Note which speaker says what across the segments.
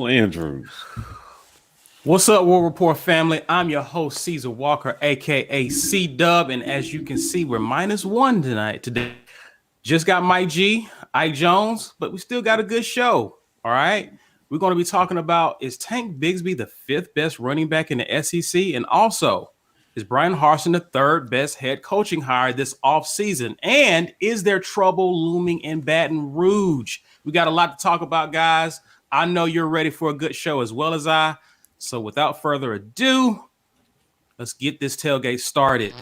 Speaker 1: Andrews.
Speaker 2: What's up, War Report family? I'm your host, Caesar Walker, aka C Dub, and as you can see, we're -1 tonight. Today, just got Mike G, Ike Jones, but we still got a good show. All right, we're going to be talking about, is Tank Bigsby the fifth best running back in the SEC, and also is Brian Harsin the third best head coaching hire this offseason, and is there trouble looming in Baton Rouge? We got a lot to talk about, guys. I know you're ready for a good show as well as I. So without further ado, let's get this tailgate started.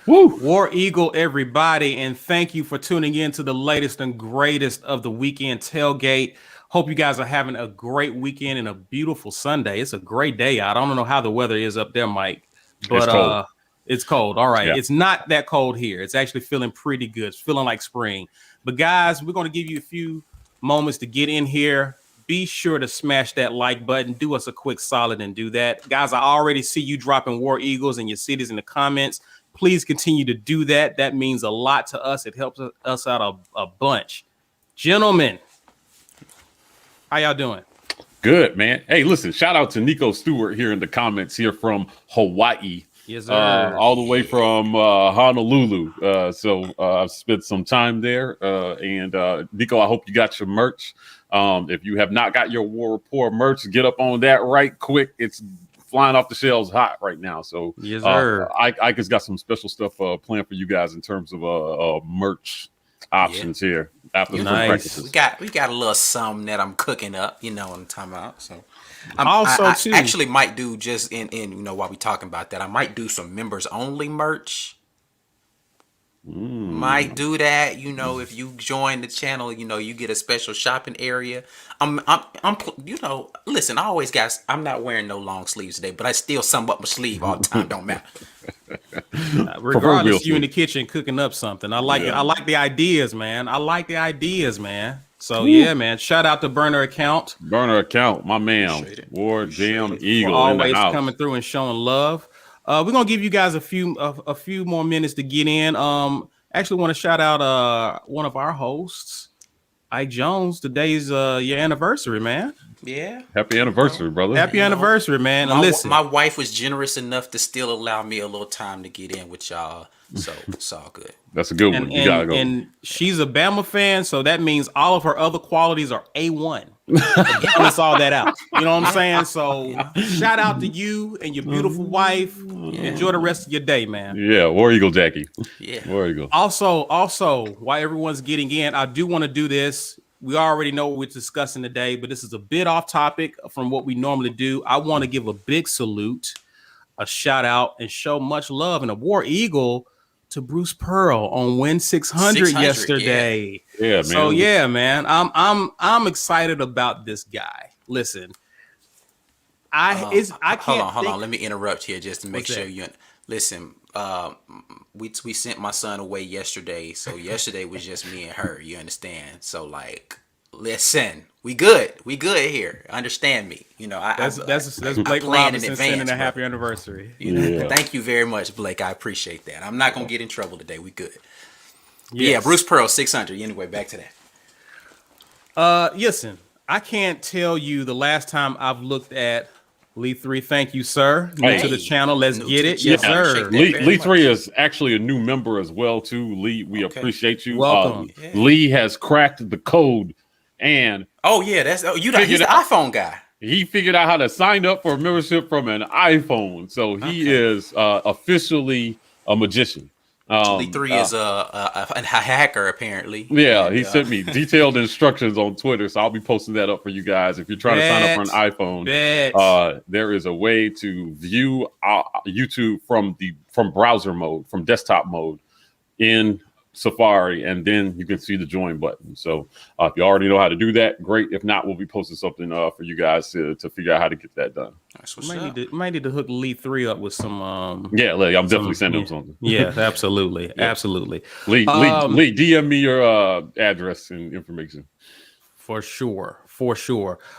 Speaker 2: Woo. War Eagle, everybody, and thank you for tuning in to the latest and greatest of the Weekend Tailgate. Hope you guys are having a great weekend and a beautiful Sunday. It's a great day out. I don't know how the weather is up there, Mike, but
Speaker 1: it's cold.
Speaker 2: It's cold. All right.
Speaker 1: Yeah.
Speaker 2: It's not that cold here. It's actually feeling pretty good. It's feeling like spring. But guys, we're going to give you a few moments to get in here. Be sure to smash that like button. Do us a quick solid and do that. Guys, I already see you dropping War Eagles and your cities in the comments. Please continue to do that. That means a lot to us. It helps us out a bunch. Gentlemen, how y'all doing?
Speaker 1: Good, man. Hey, listen, shout out to Nico Stewart here in the comments here from Hawaii.
Speaker 2: Yes, sir.
Speaker 1: All the way from Honolulu. So I've spent some time there. And Nico, I hope you got your merch. If you have not got your War Report merch, get up on that right quick. It's flying off the shelves hot right now. So
Speaker 2: yes, sir.
Speaker 1: Ike has got some special stuff planned for you guys in terms of merch options here after spring practices.
Speaker 3: We got a little something that I'm cooking up, you know what I'm talking about. So
Speaker 2: I
Speaker 3: too actually might do just in you know, while we talking about that, I might do some members only merch. Might do that, you know, if you join the channel, you know, you get a special shopping area. I'm you know, listen, I'm not wearing no long sleeves today, but I still sum up my sleeve all the time. Don't matter.
Speaker 2: Regardless, you in the kitchen cooking up something. I like it. I like the ideas, man. So yeah, man. Shout out to Burner Account.
Speaker 1: My man. War Jam Eagle
Speaker 2: always
Speaker 1: in the house.
Speaker 2: Coming through and showing love. We're gonna give you guys a few more minutes to get in. Actually want to shout out one of our hosts, Ike Jones. Today's your anniversary, man.
Speaker 3: Yeah.
Speaker 1: Happy anniversary, brother.
Speaker 2: Happy anniversary, man. And listen,
Speaker 3: my wife was generous enough to still allow me a little time to get in with y'all. So it's all good.
Speaker 1: That's a good one. You gotta go.
Speaker 2: And she's a Bama fan, so that means all of her other qualities are A1. Balance all that out. You know what I'm saying? So shout out to you and your beautiful wife. Enjoy the rest of your day, man.
Speaker 1: Yeah, War Eagle Jackie.
Speaker 3: Yeah.
Speaker 1: War Eagle.
Speaker 2: Also, while everyone's getting in, I do want to do this. We already know what we're discussing today, but this is a bit off topic from what we normally do. I want to give a big salute, a shout out, and show much love and a War Eagle to Bruce Pearl on Win 600 yesterday.
Speaker 1: Yeah, man.
Speaker 2: So yeah, man, I'm excited about this guy. Listen, I can't.
Speaker 3: Hold on. Let me interrupt here just to make sure you listen. We sent my son away yesterday, so yesterday was just me and her. You understand? So like, listen, we good here. Understand me? You know,
Speaker 2: that's Blake Robinson sending a happy anniversary.
Speaker 3: You know, thank you very much, Blake. I appreciate that. I'm not gonna get in trouble today. We good. Yes. Yeah, Bruce Pearl 600. Anyway, back to
Speaker 2: that. Listen, I can't tell you the last time I've looked at Lee 3. Thank you, sir. New to the channel. Let's get it. Yes, sir.
Speaker 1: Lee 3 is actually a new member as well, too. Lee, we appreciate you.
Speaker 2: Welcome.
Speaker 1: Lee has cracked the code, and
Speaker 3: he's the iPhone guy.
Speaker 1: He figured out how to sign up for a membership from an iPhone, so he is officially a magician.
Speaker 3: Lee 3 is a hacker, apparently.
Speaker 1: Yeah, he sent me detailed instructions on Twitter, so I'll be posting that up for you guys. If you're trying to sign up for an iPhone, there is a way to view YouTube from browser mode, from desktop mode, in Safari, and then you can see the join button. So if you already know how to do that, great. If not, we'll be posting something for you guys to figure out how to get that done.
Speaker 3: That's what's
Speaker 2: Might need to hook Lee 3 up with some
Speaker 1: yeah, Lee, I'm definitely sending him something.
Speaker 2: Yeah, absolutely. Yeah. Absolutely.
Speaker 1: Lee, DM me your address and information.
Speaker 2: For sure.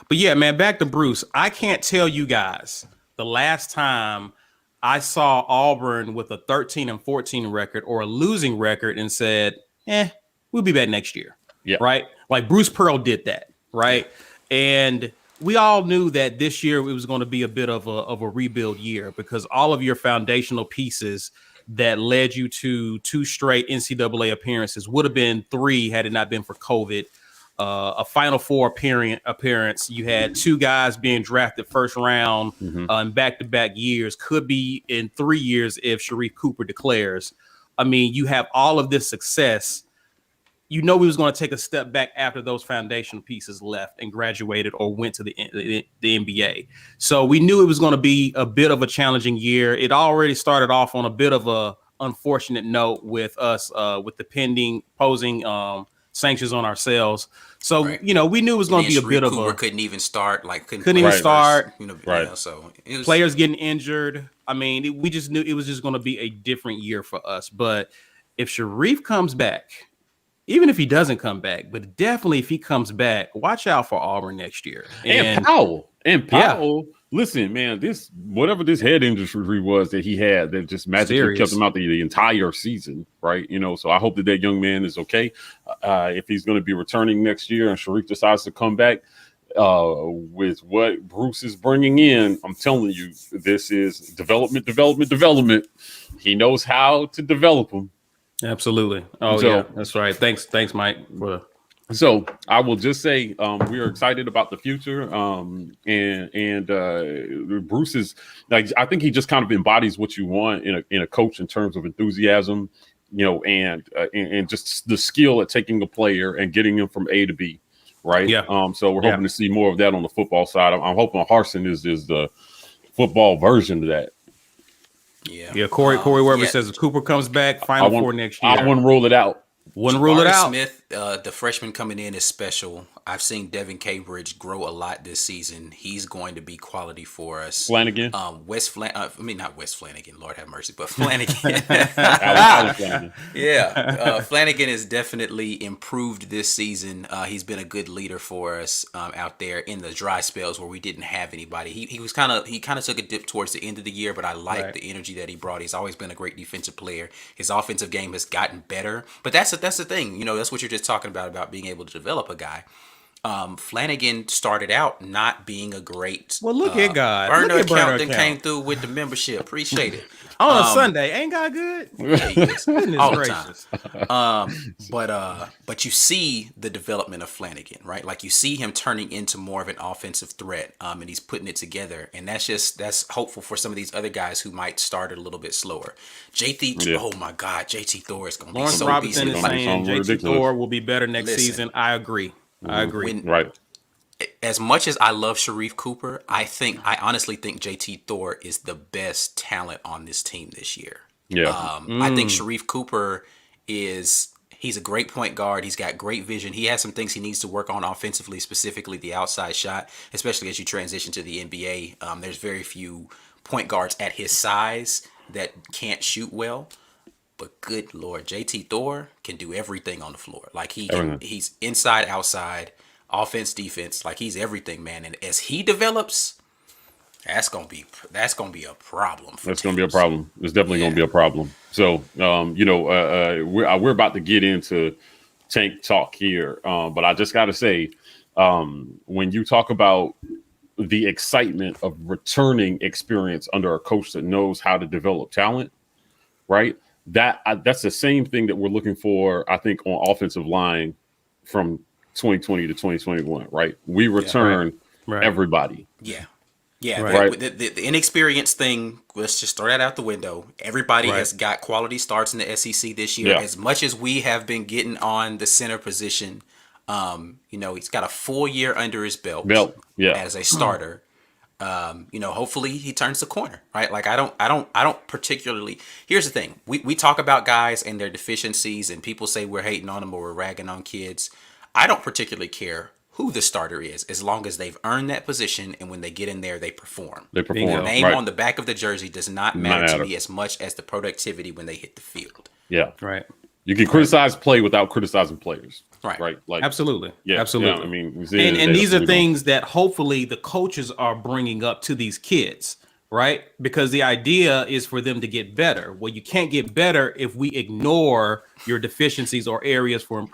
Speaker 2: But yeah, man, back to Bruce. I can't tell you guys the last time I saw Auburn with a 13-14 record or a losing record and said, we'll be back next year.
Speaker 1: Yeah.
Speaker 2: Right? Like Bruce Pearl did that, right? Yeah. And we all knew that this year it was going to be a bit of a rebuild year because all of your foundational pieces that led you to 2 straight NCAA appearances would have been 3 had it not been for COVID. A Final Four appearance. You had 2 guys being drafted first round in back-to-back years. Could be in 3 years if Sharif Cooper declares. I mean, you have all of this success. You know we was going to take a step back after those foundational pieces left and graduated or went to the NBA. So we knew it was going to be a bit of a challenging year. It already started off on a bit of a unfortunate note with us with the pending posing sanctions on ourselves. So, you know, we knew it was going to be a bit
Speaker 3: Cooper
Speaker 2: of a
Speaker 3: couldn't even start, like
Speaker 2: couldn't even start.
Speaker 3: You know, so it was,
Speaker 2: players getting injured. I mean, we just knew it was just going to be a different year for us. But if Sharif comes back, even if he doesn't come back, but definitely if he comes back, watch out for Auburn next year.
Speaker 1: And Powell. Listen, man, whatever this head injury was that he had that just magically kept him out the entire season, right? You know, so I hope that young man is okay. If he's going to be returning next year and Sharif decides to come back with what Bruce is bringing in, I'm telling you, this is development. He knows how to develop them.
Speaker 2: Absolutely. Oh, yeah, that's right. Thanks, Mike.
Speaker 1: So I will just say we are excited about the future, and Bruce is like, I think he just kind of embodies what you want in a coach in terms of enthusiasm, you know, and just the skill at taking a player and getting him from A to B, right?
Speaker 2: Yeah.
Speaker 1: So we're hoping to see more of that on the football side. I'm hoping Harsin is the football version of that.
Speaker 2: Yeah. Corey Weber says if Cooper comes back, Final Four next year.
Speaker 1: I wouldn't rule it out.
Speaker 2: Wouldn't rule it out.
Speaker 3: Smith, the freshman coming in, is special. I've seen Devin Cambridge grow a lot this season. He's going to be quality for us.
Speaker 1: Flanagan,
Speaker 3: not West Flanagan. Lord have mercy, but Flanagan.
Speaker 1: Flanagan.
Speaker 3: Yeah, Flanagan has definitely improved this season. He's been a good leader for us out there in the dry spells where we didn't have anybody. He kind of took a dip towards the end of the year, but I like the energy that he brought. He's always been a great defensive player. His offensive game has gotten better, but that's the thing. You know, that's what you're just talking about being able to develop a guy. Flanagan started out not being a great.
Speaker 2: Well, look at God.
Speaker 3: Burner account then came through with the membership. Appreciate it.
Speaker 2: On a Sunday, ain't God good?
Speaker 3: Yeah, he is.
Speaker 2: Goodness
Speaker 3: All
Speaker 2: gracious.
Speaker 3: the time. But you see the development of Flanagan, right? Like you see him turning into more of an offensive threat, and he's putting it together, and that's hopeful for some of these other guys who might start it a little bit slower. Oh my God, JT Thor is going to be so
Speaker 2: Robinson
Speaker 3: beast.
Speaker 2: is saying JT Thor will be better next season. I agree.
Speaker 1: Right.
Speaker 3: As much as I love Sharif Cooper, I honestly think JT Thor is the best talent on this team this year.
Speaker 1: Yeah.
Speaker 3: I think Sharif Cooper he's a great point guard. He's got great vision. He has some things he needs to work on offensively, specifically the outside shot, especially as you transition to the NBA. There's very few point guards at his size that can't shoot well. But good Lord, JT Thor can do everything on the floor. Like he's inside, outside, offense, defense. Like he's everything, man. And as he develops, that's gonna be a problem.
Speaker 1: That's gonna be a problem. It's definitely gonna be a problem. So, we're about to get into tank talk here, but I just got to say, when you talk about the excitement of returning experience under a coach that knows how to develop talent, right? That's the same thing that we're looking for, I think, on offensive line from 2020 to 2021, right? We return everybody.
Speaker 3: Yeah.
Speaker 1: Right.
Speaker 3: The inexperienced thing, let's just throw that out the window. Everybody has got quality starts in the SEC this year. Yeah. As much as we have been getting on the center position, he's got a full year under his belt as a starter. Hopefully he turns the corner, right? Like I don't particularly. Here's the thing: we talk about guys and their deficiencies, and people say we're hating on them or we're ragging on kids. I don't particularly care who the starter is, as long as they've earned that position, and when they get in there, they perform.
Speaker 1: They perform.
Speaker 3: The name
Speaker 1: right.
Speaker 3: on the back of the jersey does not matter to me as much as the productivity when they hit the field.
Speaker 1: Yeah,
Speaker 2: right.
Speaker 1: You can criticize play without criticizing players.
Speaker 3: Right.
Speaker 1: Like
Speaker 2: absolutely.
Speaker 1: Yeah.
Speaker 2: Absolutely.
Speaker 1: Yeah, I mean,
Speaker 2: and these are things that hopefully the coaches are bringing up to these kids, right? Because the idea is for them to get better. Well, you can't get better if we ignore your deficiencies or areas for.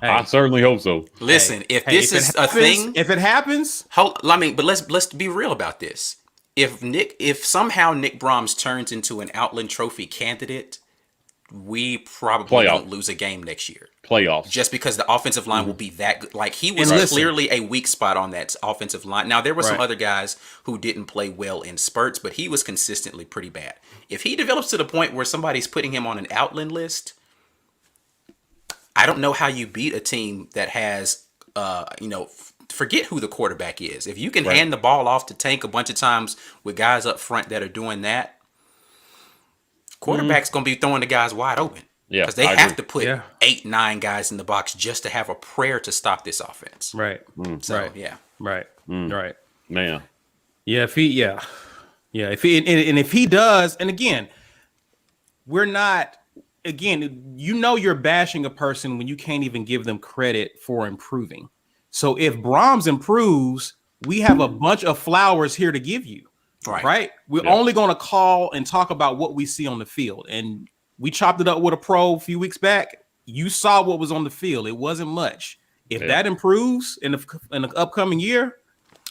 Speaker 1: Hey, I certainly hope so.
Speaker 3: Listen, if this is a thing,
Speaker 2: if it happens,
Speaker 3: but let's be real about this. If somehow Nick Brahms turns into an Outland Trophy candidate, we probably don't lose a game next year.
Speaker 1: Playoffs.
Speaker 3: Just because the offensive line will be that good. Like, he was clearly a weak spot on that offensive line. Now, there were some other guys who didn't play well in spurts, but he was consistently pretty bad. If he develops to the point where somebody's putting him on an Outland list, I don't know how you beat a team that has, forget who the quarterback is. If you can hand the ball off to Tank a bunch of times with guys up front that are doing that, quarterback's going to be throwing the guys wide open.
Speaker 1: Yeah,
Speaker 3: because they have to put 8-9 guys in the box just to have a prayer to stop this offense.
Speaker 2: Right.
Speaker 3: So,
Speaker 2: Right.
Speaker 1: Man.
Speaker 2: Yeah. If he does, and again, we're not. Again, you're bashing a person when you can't even give them credit for improving. So if Brahms improves, we have a bunch of flowers here to give you. Right? We're only going to call and talk about what we see on the field. And we chopped it up with a pro a few weeks back. You saw what was on the field. It wasn't much. If that improves in the upcoming year,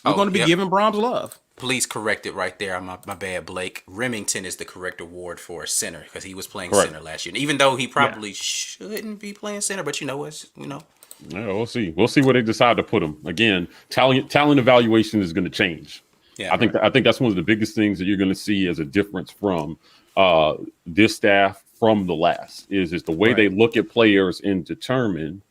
Speaker 2: we're going to be giving Brahms love.
Speaker 3: Please correct it right there. My bad, Blake. Remington is the correct award for center because he was playing center last year. And even though he probably shouldn't be playing center, but Yeah,
Speaker 1: we'll see. We'll see where they decide to put him. Again, talent evaluation is going to change. Yeah, I think that's one of the biggest things that you're going to see as a difference from this staff from the last is the way they look at players and determine,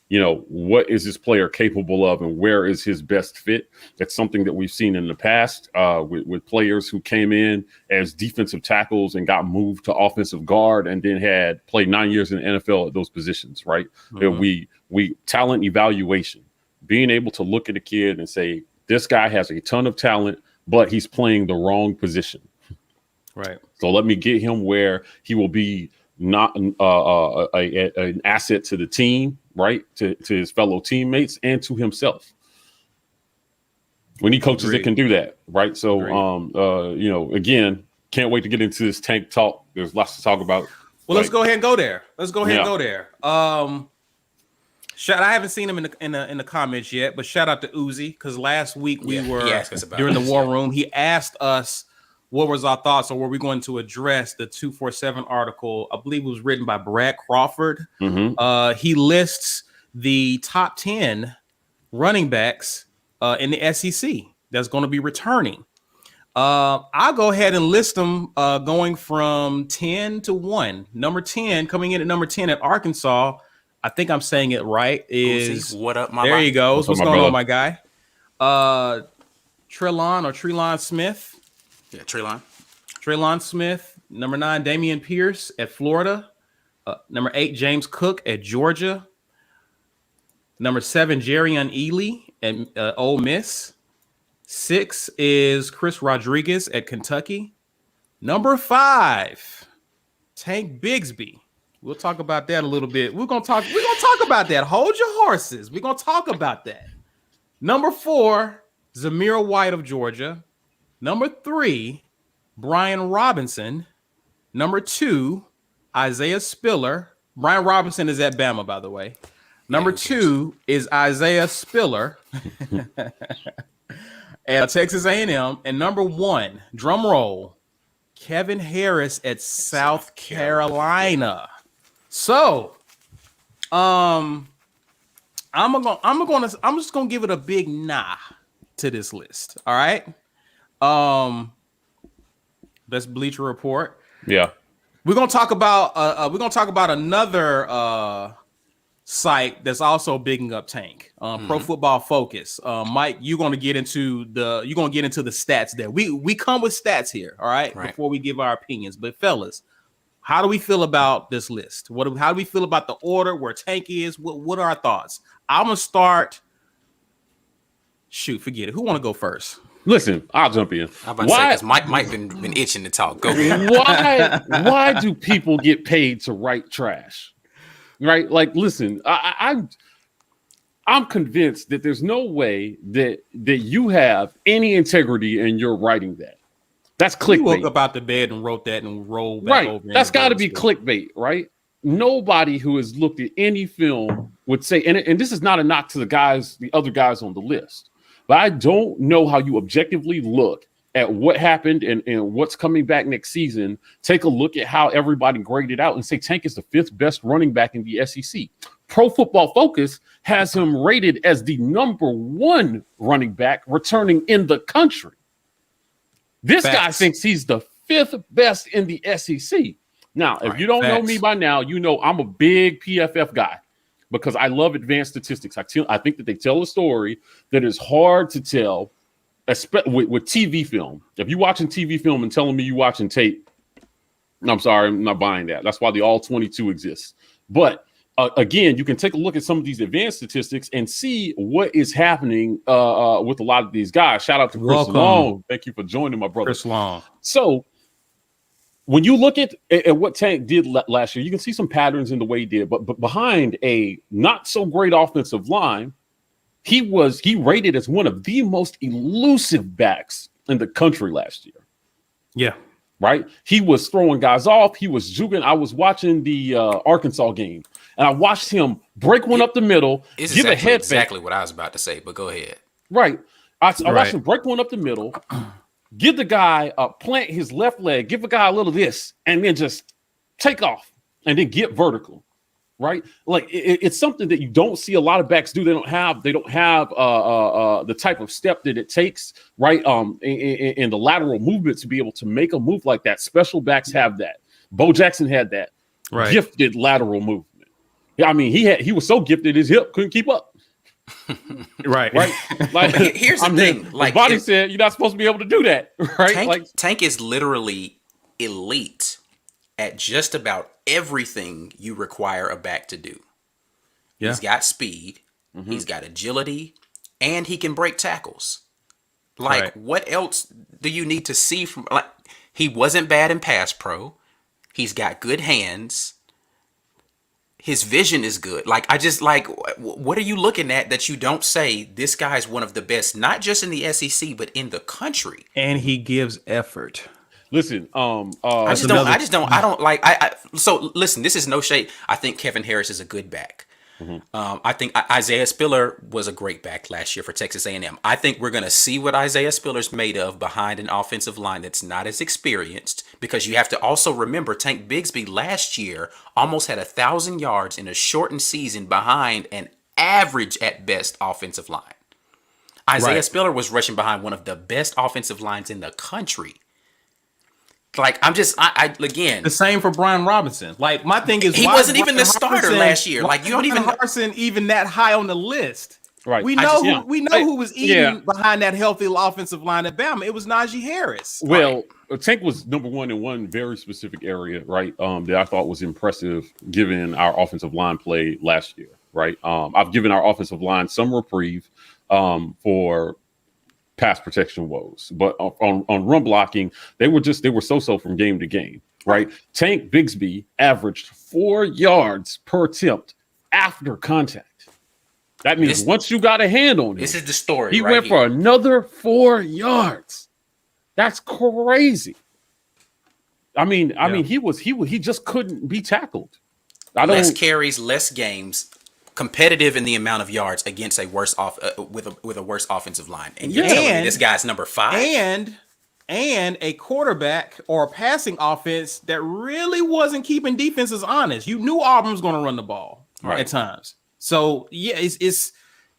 Speaker 1: what is this player capable of and where is his best fit. That's something that we've seen in the past with players who came in as defensive tackles and got moved to offensive guard and then had played 9 years in the NFL at those positions, right? Mm-hmm. We talent evaluation, being able to look at a kid and say, this guy has a ton of talent, but he's playing the wrong position.
Speaker 2: Right.
Speaker 1: So let me get him where he will be not an asset to the team, right? To his fellow teammates and to himself. We need coaches that can do that, right? So, again, can't wait to get into this Tank talk. There's lots to talk about.
Speaker 2: Well, let's go ahead and go there. I haven't seen him in the comments yet, but shout out to Uzi because last week we were during the war room. He asked us what was our thoughts or were we going to address the 247 article. I believe it was written by Brad Crawford. Mm-hmm. He lists the top 10 running backs in the SEC that's going to be returning. I'll go ahead and list them going from 10 to 1. Number 10 coming in at number 10 at Arkansas. I think I'm saying it right. Is
Speaker 3: Uzi, what up, my
Speaker 2: there?
Speaker 3: life?
Speaker 2: You go. What's going on, my guy? Trelon Smith.
Speaker 3: Yeah,
Speaker 2: Trelon Smith. Number 9, Damian Pierce at Florida. Number 8, James Cook at Georgia. Number 7, Jerrion Ely at Ole Miss. 6 is Chris Rodriguez at Kentucky. Number 5, Tank Bigsby. We'll talk about that a little bit. We're gonna talk about that. Hold your horses. We're gonna talk about that. Number 4, Zamir White of Georgia. Number 3, Brian Robinson. Number 2, Isaiah Spiller. Brian Robinson is at Bama, by the way. Number 2 is Isaiah Spiller at Texas A&M. And number 1, drum roll, Kevin Harris at South Carolina. So, I'm just gonna give it a big nah to this list. All right. Best Bleacher Report.
Speaker 1: Yeah.
Speaker 2: We're gonna talk about another site that's also bigging up Tank, Pro Football Focus. Mike, you're gonna get into the stats there. We come with stats here, all right, before we give our opinions. But fellas, how do we feel about this list? How do we feel about the order where Tank is? What are our thoughts? I'm gonna start. Shoot, forget it. Who want to go first?
Speaker 1: Listen, I'll jump in.
Speaker 3: I'm about to say, because Mike been itching to talk. Go ahead.
Speaker 1: Why do people get paid to write trash? Right? Like, listen, I'm convinced that there's no way that you have any integrity in your writing that. That's clickbait.
Speaker 2: You woke up out the bed and wrote that and rolled back over.
Speaker 1: That's got to be clickbait, right? Nobody who has looked at any film would say, and this is not a knock to the other guys on the list, but I don't know how you objectively look at what happened and what's coming back next season. Take a look at how everybody graded out and say Tank is the 5th best running back in the SEC. Pro Football Focus has him rated as the number 1 running back returning in the country. This guy thinks he's the 5th best in the SEC. Now, if you don't know me by now, you know I'm a big PFF guy because I love advanced statistics. I think that they tell a story that is hard to tell with TV film. If you're watching TV film and telling me you're watching tape, I'm sorry, I'm not buying that. That's why the all 22 exists. But again, you can take a look at some of these advanced statistics and see what is happening with a lot of these guys. Shout out to Chris Long. Thank you for joining, my brother.
Speaker 2: Chris Long.
Speaker 1: So when you look at what Tank did last year, you can see some patterns in the way he did. But behind a not so great offensive line, he rated as one of the most elusive backs in the country last year.
Speaker 2: Yeah.
Speaker 1: Right. He was throwing guys off. He was juking. I was watching the Arkansas game and I watched him break one up the middle.
Speaker 3: It's
Speaker 1: give a head
Speaker 3: exactly what I was about to say, but go ahead.
Speaker 1: Right. I watched him break one up the middle, give the guy plant his left leg, give a guy a little this, and then just take off and then get vertical. Right, like it's something that you don't see a lot of backs do. They don't have the type of step that it takes, right? In the lateral movement to be able to make a move like that. Special backs have that. Bo Jackson had that gifted lateral movement. Yeah, I mean he was so gifted his hip couldn't keep up.
Speaker 2: right.
Speaker 1: Like
Speaker 3: here's the thing,
Speaker 1: like his body said you're not supposed to be able to do that, right?
Speaker 3: Tank is literally elite at just about everything you require a back to do. Yeah. He's got speed, he's got agility, and he can break tackles. Like, what else do you need to see from, like, he wasn't bad in pass pro. He's got good hands. His vision is good. Like, I just, like, what are you looking at that you don't say this guy is one of the best, not just in the SEC, but in the country? And
Speaker 2: he gives effort.
Speaker 1: Listen,
Speaker 3: I don't like. So listen, this is no shade. I think Kevin Harris is a good back. I think Isaiah Spiller was a great back last year for Texas A&M. I think we're going to see what Isaiah Spiller's made of behind an offensive line that's not as experienced, because you have to also remember Tank Bigsby last year almost had 1,000 yards in a shortened season behind an average at best offensive line. Isaiah Spiller was rushing behind one of the best offensive lines in the country. Like, I again,
Speaker 2: the same for Brian Robinson. Like, my thing is,
Speaker 3: he wasn't even the starter last year. Like, you don't even
Speaker 2: Harsin even that high on the list.
Speaker 1: Right.
Speaker 2: We know who was eating behind that healthy offensive line at Bama. It was Najee Harris.
Speaker 1: Well, Tank was number 1 in one very specific area, right? That I thought was impressive given our offensive line play last year, right? I've given our offensive line some reprieve for pass protection woes, but on run blocking, they were so from game to game, right? Tank Bigsby averaged 4 yards per attempt after contact. That means once you got a hand on him,
Speaker 3: this is the story.
Speaker 1: He went for another 4 yards. That's crazy. I mean, he just couldn't be tackled.
Speaker 3: Less carries, less games. Competitive in the amount of yards against a worse with a worse offensive line, and you're telling me this guy's number 5,
Speaker 2: and a quarterback or a passing offense that really wasn't keeping defenses honest. You knew Auburn was going to run the ball at times, so yeah, it's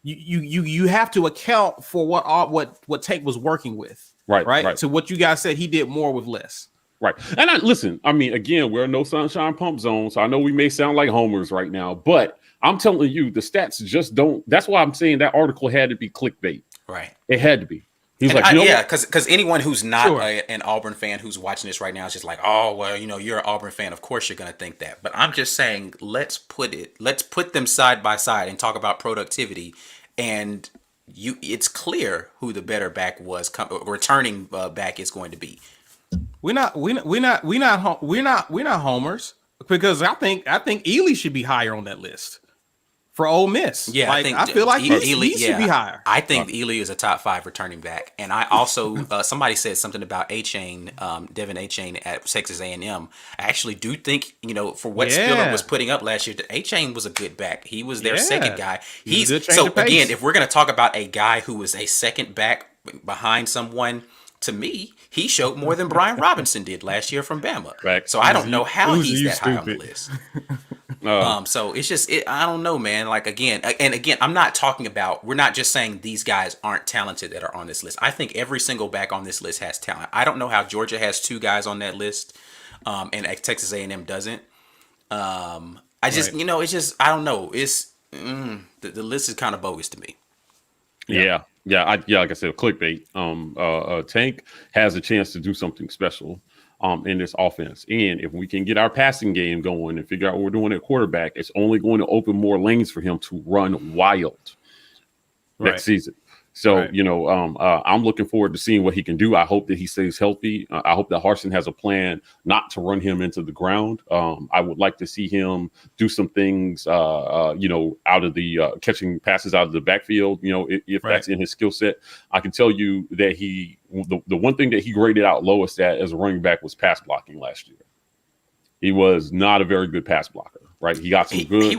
Speaker 2: you have to account for what Tank was working with, right. So what you guys said, he did more with less.
Speaker 1: Right. And listen, I mean, again, we're no sunshine pump zone, so I know we may sound like homers right now, but I'm telling you, the stats just don't. That's why I'm saying that article had to be clickbait.
Speaker 3: Right.
Speaker 1: It had to be. He's
Speaker 3: And
Speaker 1: like, you know what?
Speaker 3: because anyone who's not an Auburn fan who's watching this right now is just like, oh well, you're an Auburn fan, of course you're gonna think that. But I'm just saying, let's put them side by side and talk about productivity, and it's clear who the better back was. Returning back is going to be.
Speaker 2: We're not homers, because I think Ely should be higher on that list for Ole Miss.
Speaker 3: Yeah,
Speaker 2: I feel like he should be higher.
Speaker 3: I think Ely is a top 5 returning back, and I also somebody said something about A-Chain, Devin A-Chain at Texas A&M. I actually do think for what Spiller was putting up last year, A-Chain was a good back. He was their second guy. So again, if we're gonna talk about a guy who was a second back behind someone, to me, he showed more than Brian Robinson did last year from Bama.
Speaker 1: Right.
Speaker 3: So I don't know how he's that high on the list. So it's just I don't know, man. Like again, I'm not talking about. We're not just saying these guys aren't talented that are on this list. I think every single back on this list has talent. I don't know how Georgia has 2 guys on that list, and Texas A&M doesn't. I just it's just I don't know. It's the list is kind of bogus to me.
Speaker 1: Yeah. Like I said, clickbait. Tank has a chance to do something special in this offense, and if we can get our passing game going and figure out what we're doing at quarterback, it's only going to open more lanes for him to run wild next season. So I'm looking forward to seeing what he can do. I hope that he stays healthy. I hope that Harsin has a plan not to run him into the ground. I would like to see him do some things, out of the catching passes out of the backfield. If that's in his skill set. I can tell you that the one thing that he graded out lowest at as a running back was pass blocking last year. He was not a very good pass blocker. Right, he got some good.
Speaker 3: He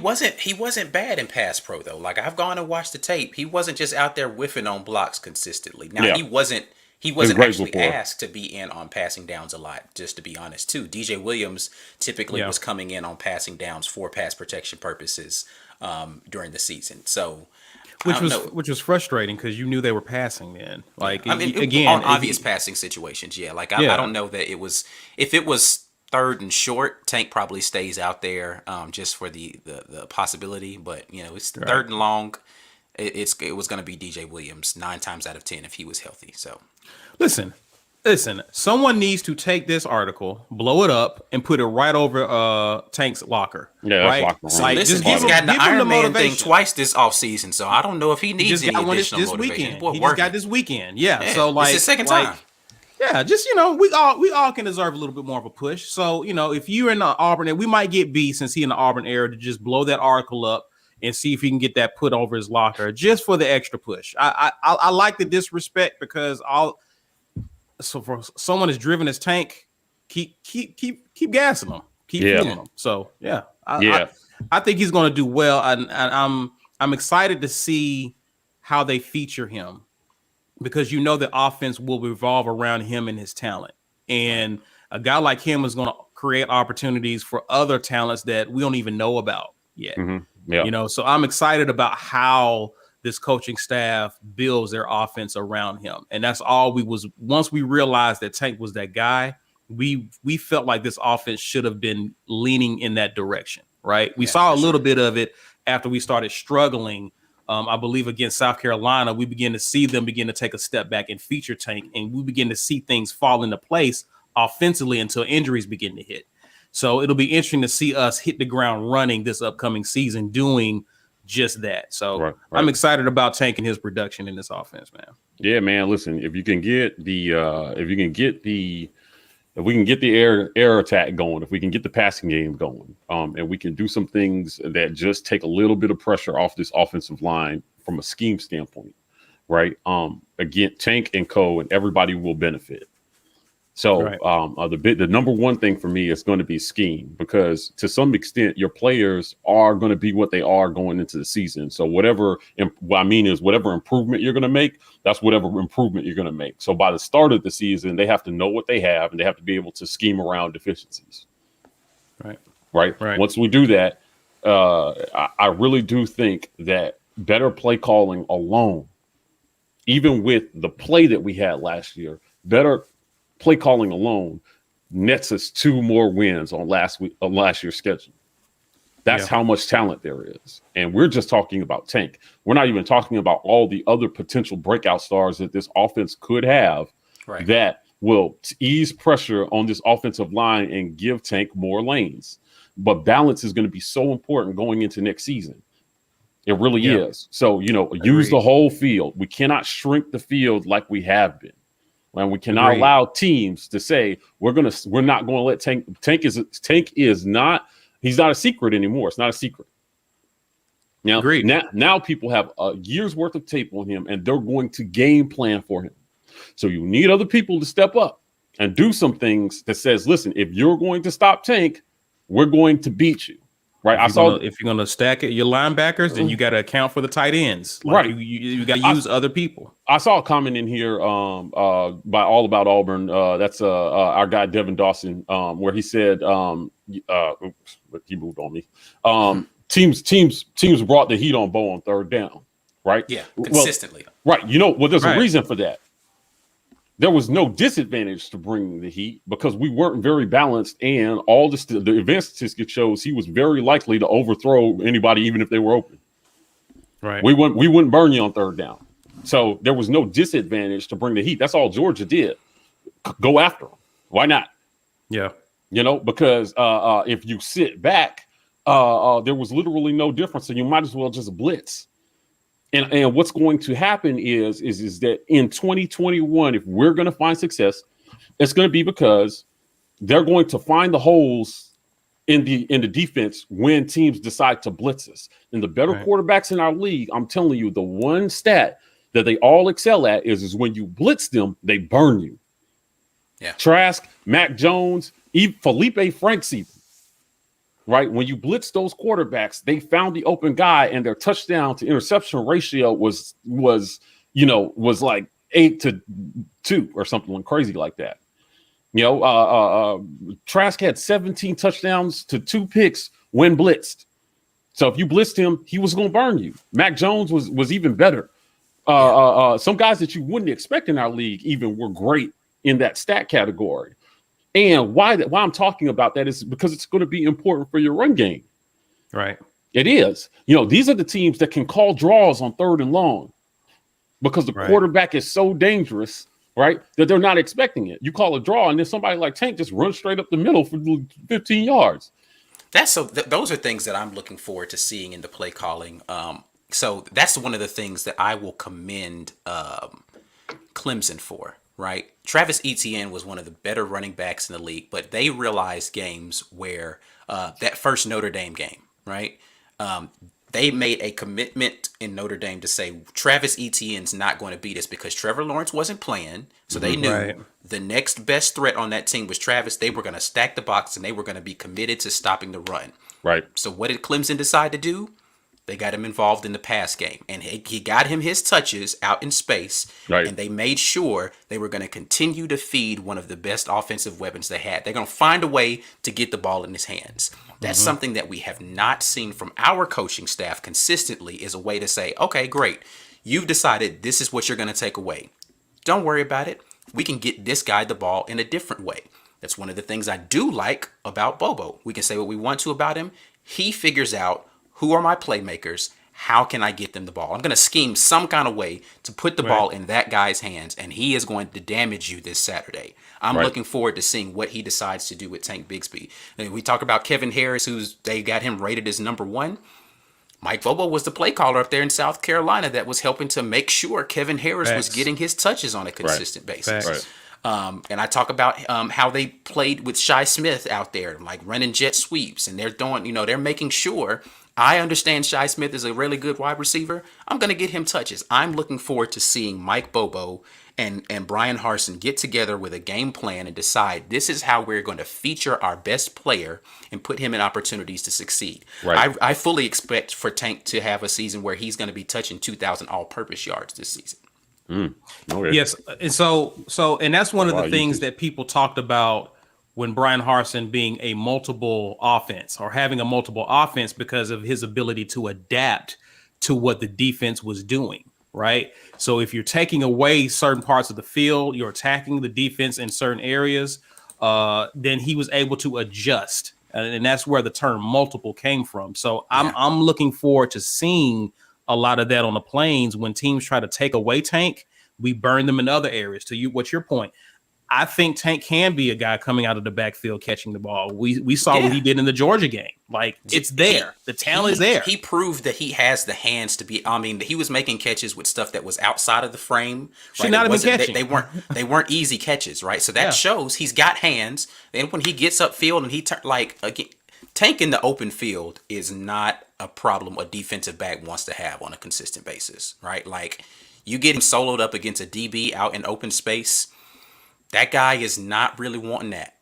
Speaker 3: wasn't bad in pass pro though. Like I've gone and watched the tape. He wasn't just out there whiffing on blocks consistently. Now he wasn't actually asked to be in on passing downs a lot. Just to be honest, too. DJ Williams typically was coming in on passing downs for pass protection purposes during the season. So.
Speaker 2: Which was frustrating because you knew they were passing then. Like again,
Speaker 3: on obvious passing situations. Yeah, like I don't know that it was. If it was 3rd and short, Tank probably stays out there just for the possibility. But it's 3rd and long. It was going to be DJ Williams 9 times out of 10 if he was healthy. So
Speaker 2: listen. Someone needs to take this article, blow it up, and put it right over Tank's locker.
Speaker 1: Yeah,
Speaker 2: right.
Speaker 1: Locker
Speaker 3: so listen, he's got the Iron Man thing twice this offseason, so I don't know if he needs any additional motivation.
Speaker 2: Weekend. He just got this weekend. Yeah. So
Speaker 3: it's his second time.
Speaker 2: Yeah, just we all can deserve a little bit more of a push. So if you're in the Auburn, and we might get B since he in the Auburn era to just blow that article up and see if he can get that put over his locker just for the extra push. I like the disrespect because so for someone as driven as Tank, keep gassing him, keep fueling him. So I think he's going to do well, and I'm excited to see how they feature him. Because the offense will revolve around him and his talent. And a guy like him is going to create opportunities for other talents that we don't even know about yet.
Speaker 1: Mm-hmm. Yeah.
Speaker 2: So I'm excited about how this coaching staff builds their offense around him. And that's all once we realized that Tank was that guy, we felt like this offense should have been leaning in that direction, right? We saw a little bit of it after we started struggling. I believe against South Carolina, we begin to see them begin to take a step back and feature Tank, and we begin to see things fall into place offensively until injuries begin to hit. So it'll be interesting to see us hit the ground running this upcoming season doing just that. So I'm excited about Tank and his production in this offense, man.
Speaker 1: Yeah, man. Listen, if we can get the air attack going, if we can get the passing game going, and we can do some things that just take a little bit of pressure off this offensive line from a scheme standpoint, right? Again, Tank and Co. and everybody will benefit. So the number one thing for me is going to be scheme, because to some extent your players are going to be what they are going into the season. So what I mean is whatever improvement you're going to make, that's whatever improvement you're going to make. So by the start of the season, they have to know what they have, and they have to be able to scheme around deficiencies. Right. Once we do that, I really do think that better play calling alone, even with the play that we had last year, better play calling alone nets us 2 more wins on last year's schedule. That's how much talent there is. And we're just talking about Tank. We're not even talking about all the other potential breakout stars that this offense could have that will ease pressure on this offensive line and give Tank more lanes. But balance is going to be so important going into next season. It really is. So, use the whole field. We cannot shrink the field like we have been. And we cannot allow teams to say we're not going to let Tank is not. He's not a secret anymore. It's not a secret. Now people have a year's worth of tape on him, and they're going to game plan for him. So you need other people to step up and do some things that says, listen, if you're going to stop Tank, we're going to beat you. Right.
Speaker 2: If you're going to stack it, your linebackers, then you got to account for the tight ends. You got to use other people.
Speaker 1: I saw a comment in here by All About Auburn. That's our guy, Devin Dawson, where he said, he moved on me. Teams brought the heat on Bo on third down. Right.
Speaker 3: Yeah. Consistently.
Speaker 1: There's a reason for that. There was no disadvantage to bringing the heat because we weren't very balanced, and all the advanced statistic shows he was very likely to overthrow anybody, even if they were open.
Speaker 2: Right.
Speaker 1: We wouldn't burn you on third down. So there was no disadvantage to bring the heat. That's all Georgia did. Go after them. Why not?
Speaker 2: Yeah.
Speaker 1: Because if you sit back, there was literally no difference. So you might as well just blitz. And what's going to happen is that in 2021, if we're going to find success, it's going to be because they're going to find the holes in the defense when teams decide to blitz us. And the better quarterbacks in our league, I'm telling you, the one stat that they all excel at is when you blitz them, they burn you.
Speaker 3: Yeah.
Speaker 1: Trask, Mac Jones, even Felipe Franks even. Right, when you blitz those quarterbacks, they found the open guy, and their touchdown to interception ratio was like 8-2 or something crazy like that. Trask had 17 touchdowns to 2 picks when blitzed. So if you blitzed him, he was going to burn you. Mac Jones was even better. Some guys that you wouldn't expect in our league even were great in that stat category. And why I'm talking about that is because it's going to be important for your run game.
Speaker 2: Right.
Speaker 1: It is. These are the teams that can call draws on third and long because the quarterback is so dangerous, right, that they're not expecting it. You call a draw, and then somebody like Tank just runs straight up the middle for 15 yards.
Speaker 3: Those are things that I'm looking forward to seeing in the play calling. So that's one of the things that I will commend Clemson for. Right. Travis Etienne was one of the better running backs in the league, but they realized games where that first Notre Dame game, right? They made a commitment in Notre Dame to say Travis Etienne's not going to beat us because Trevor Lawrence wasn't playing. So they knew the next best threat on that team was Travis. They were going to stack the box and they were going to be committed to stopping the run.
Speaker 1: Right.
Speaker 3: So what did Clemson decide to do? They got him involved in the pass game, and he got him his touches out in space, and they made sure they were going to continue to feed one of the best offensive weapons they had. They're going to find a way to get the ball in his hands. That's something that we have not seen from our coaching staff consistently, is a way to say, okay, great. You've decided this is what you're going to take away. Don't worry about it. We can get this guy the ball in a different way. That's one of the things I do like about Bobo. We can say what we want to about him. He figures out, who are my playmakers? How can I get them the ball? I'm going to scheme some kind of way to put the ball in that guy's hands, and he is going to damage you this Saturday. I'm looking forward to seeing what he decides to do with Tank Bigsby. And we talk about Kevin Harris, they got him rated as number 1. Mike Bobo was the play caller up there in South Carolina that was helping to make sure Kevin Harris was getting his touches on a consistent basis. And I talk about how they played with Shi Smith out there, like running jet sweeps, and they're doing, they're making sure. I understand Shi Smith is a really good wide receiver. I'm going to get him touches. I'm looking forward to seeing Mike Bobo and Brian Harsin get together with a game plan and decide this is how we're going to feature our best player and put him in opportunities to succeed. I fully expect for Tank to have a season where he's going to be touching 2,000 all-purpose yards this season.
Speaker 2: Yes, and and that's one of the things that people talked about when Brian Harsin being a multiple offense or having a multiple offense because of his ability to adapt to what the defense was doing, right? So if you're taking away certain parts of the field, you're attacking the defense in certain areas, then he was able to adjust and that's where the term multiple came from. So I'm looking forward to seeing a lot of that on the Plains when teams try to take away Tank. We burn them in other areas. To you, what's your point? I think Tank can be a guy coming out of the backfield catching the ball. We saw what he did in the Georgia game. Like, it's there. The talent is there.
Speaker 3: He proved that he has the hands to be. I mean, he was making catches with stuff that was outside of the frame.
Speaker 2: Should not have been catching.
Speaker 3: They weren't easy catches, right? So that shows he's got hands. And when he gets upfield and he Tank in the open field is not a problem a defensive back wants to have on a consistent basis, right? Like, you get him soloed up against a DB out in open space. That guy is not really wanting that.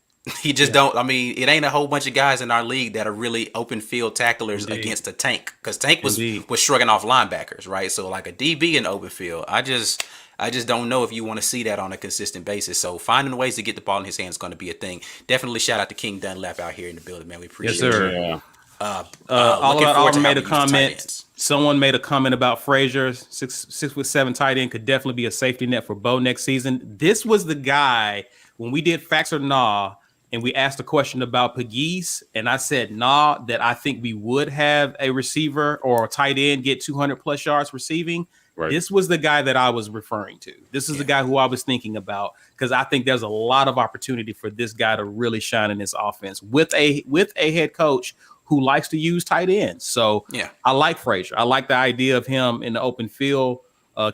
Speaker 3: He just don't. I mean, it ain't a whole bunch of guys in our league that are really open field tacklers against a Tank, because Tank was shrugging off linebackers, right? So like a DB in open field, I just don't know if you want to see that on a consistent basis. So finding ways to get the ball in his hands is going to be a thing. Definitely shout out to King Dunlap out here in the building, man. We appreciate it.
Speaker 2: Yeah. All about Auburn made a comment. Someone made a comment about Frazier, 6'7" tight end, could definitely be a safety net for Bo next season. This was the guy when we did Facts or Nah, and we asked a question about Pegues, and I said nah, that I think we would have a receiver or a tight end get 200 plus yards receiving. Right. This was the guy that I was referring to. This is the guy who I was thinking about, because I think there's a lot of opportunity for this guy to really shine in this offense with a head coach who likes to use tight ends. So I like Frazier. I like the idea of him in the open field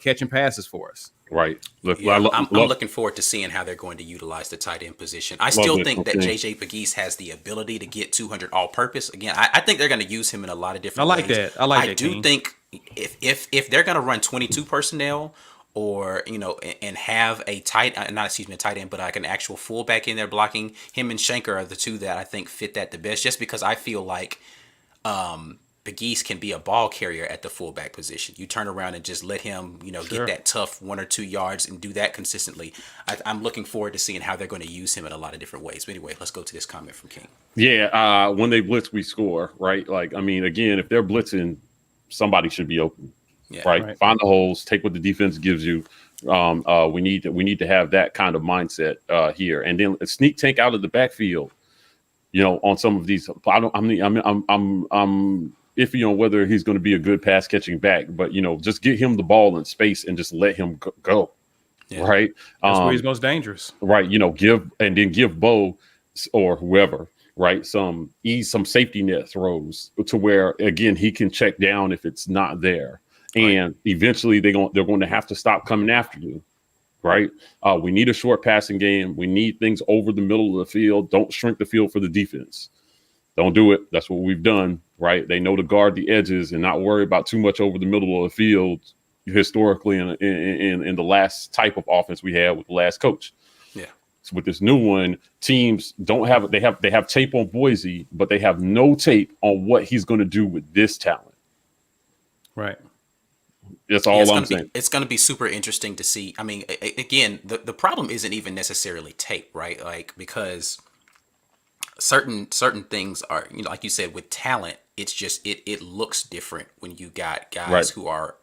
Speaker 2: catching passes for us.
Speaker 1: Right.
Speaker 3: I'm looking forward to seeing how they're going to utilize the tight end position. I still think that JJ Pegues has the ability to get 200 all-purpose. Again, I think they're going to use him in a lot of different ways. I do think if they're going to run 22 personnel, or and have a tight end, but like an actual fullback in there blocking, him and Shanker are the two that I think fit that the best. Just because I feel like Pegues can be a ball carrier at the fullback position. You turn around and just let him, get that tough 1 or 2 yards and do that consistently. I'm looking forward to seeing how they're going to use him in a lot of different ways. But anyway, let's go to this comment from King.
Speaker 1: Yeah, when they blitz, we score, right? Like, I mean, again, if they're blitzing, somebody should be open. Right. Find the holes, take what the defense gives you. We need to have that kind of mindset here, and then sneak Tank out of the backfield. On some of these, I'm iffy on whether he's going to be a good pass catching back, but just get him the ball in space and just let him go. Yeah. Right.
Speaker 2: That's where he's most dangerous.
Speaker 1: Right. Give Bo or whoever, right, some safety net throws to where again he can check down if it's not there. And eventually they're going to have to stop coming after you, right? We need a short passing game. We need things over the middle of the field. Don't shrink the field for the defense. Don't do it. That's what we've done, right? They know to guard the edges and not worry about too much over the middle of the field historically in the last type of offense we had with the last coach. Yeah. So with this new one, teams don't have they have tape on Boise, but they have no tape on what he's going to do with this talent.
Speaker 2: Right.
Speaker 1: That's all I'm saying.
Speaker 3: It's going to be super interesting to see. I mean, again, the problem isn't even necessarily tape, right? Like, because certain things are, like you said, with talent, it's just it looks different when you got guys who are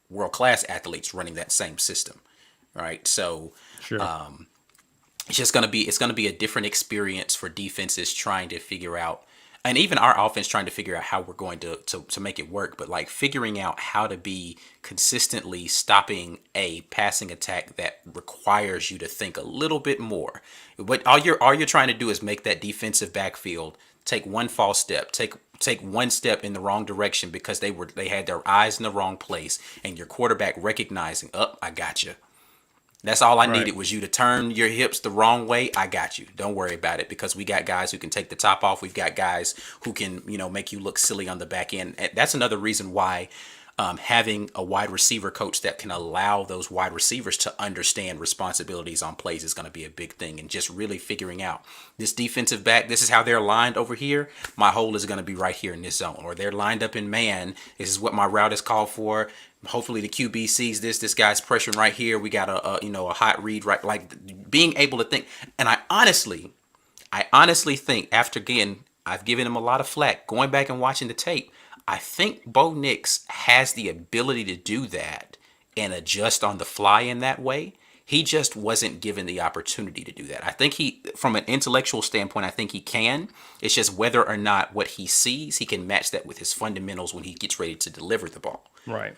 Speaker 3: world-class athletes running that same system, right? So it's going to be a different experience for defenses trying to figure out, and even our offense trying to figure out how we're going to make it work, but like figuring out how to be consistently stopping a passing attack that requires you to think a little bit more. But all you're trying to do is make that defensive backfield take one false step, take one step in the wrong direction because they had their eyes in the wrong place, and your quarterback recognizing, I got you. That's all I needed was you to turn your hips the wrong way. I got you. Don't worry about it, because we got guys who can take the top off. We've got guys who can, make you look silly on the back end. And that's another reason why having a wide receiver coach that can allow those wide receivers to understand responsibilities on plays is going to be a big thing. And just really figuring out this defensive back, this is how they're lined over here. My hole is going to be right here in this zone. Or they're lined up in man. This is what my route is called for. Hopefully the QB sees this guy's pressuring right here. We got a hot read, right? Like being able to think. And I honestly think, after, again, I've given him a lot of flack going back and watching the tape, I think Bo Nix has the ability to do that and adjust on the fly in that way. He just wasn't given the opportunity to do that. I think from an intellectual standpoint, I think he can. It's just whether or not what he sees, he can match that with his fundamentals when he gets ready to deliver the ball.
Speaker 2: Right.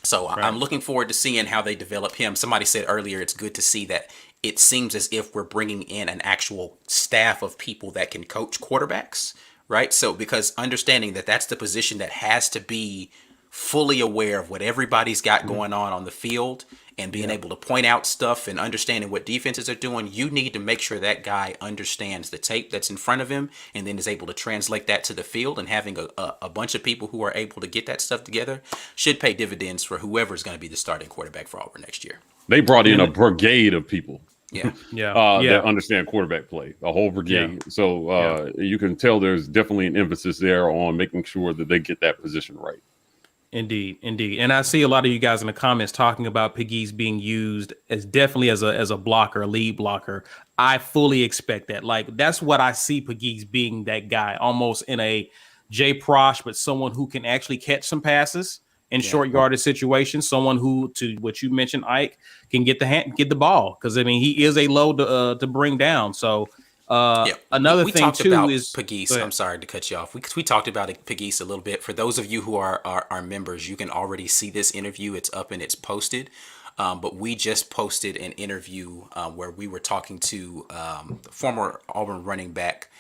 Speaker 3: So I'm looking forward to seeing how they develop him. Somebody said earlier, it's good to see that it seems as if we're bringing in an actual staff of people that can coach quarterbacks, right? So because understanding that that's the position that has to be fully aware of what everybody's got going on the field and being able to point out stuff and understanding what defenses are doing, you need to make sure that guy understands the tape that's in front of him and then is able to translate that to the field. And having a bunch of people who are able to get that stuff together should pay dividends for whoever's going to be the starting quarterback for Auburn next year.
Speaker 1: They brought in a brigade of people.
Speaker 3: Yeah.
Speaker 1: That understand quarterback play, a whole brigade. Yeah. So you can tell there's definitely an emphasis there on making sure that they get that position right.
Speaker 2: Indeed. And I see a lot of you guys in the comments talking about Pegues being used as definitely as a blocker, a lead blocker. I fully expect that. Like, that's what I see Pegues being, that guy, almost in a Jay Prosh, but someone who can actually catch some passes in short yardage situations. Someone who, to what you mentioned, Ike, can get the ball, because I mean he is a load to bring down. So. Another
Speaker 3: we
Speaker 2: thing
Speaker 3: talked
Speaker 2: too
Speaker 3: about
Speaker 2: is
Speaker 3: Pegues. I'm sorry to cut you off. We talked about Pegues a little bit. For those of you who are members, you can already see this interview. It's up and it's posted. But we just posted an interview where we were talking to former Auburn running back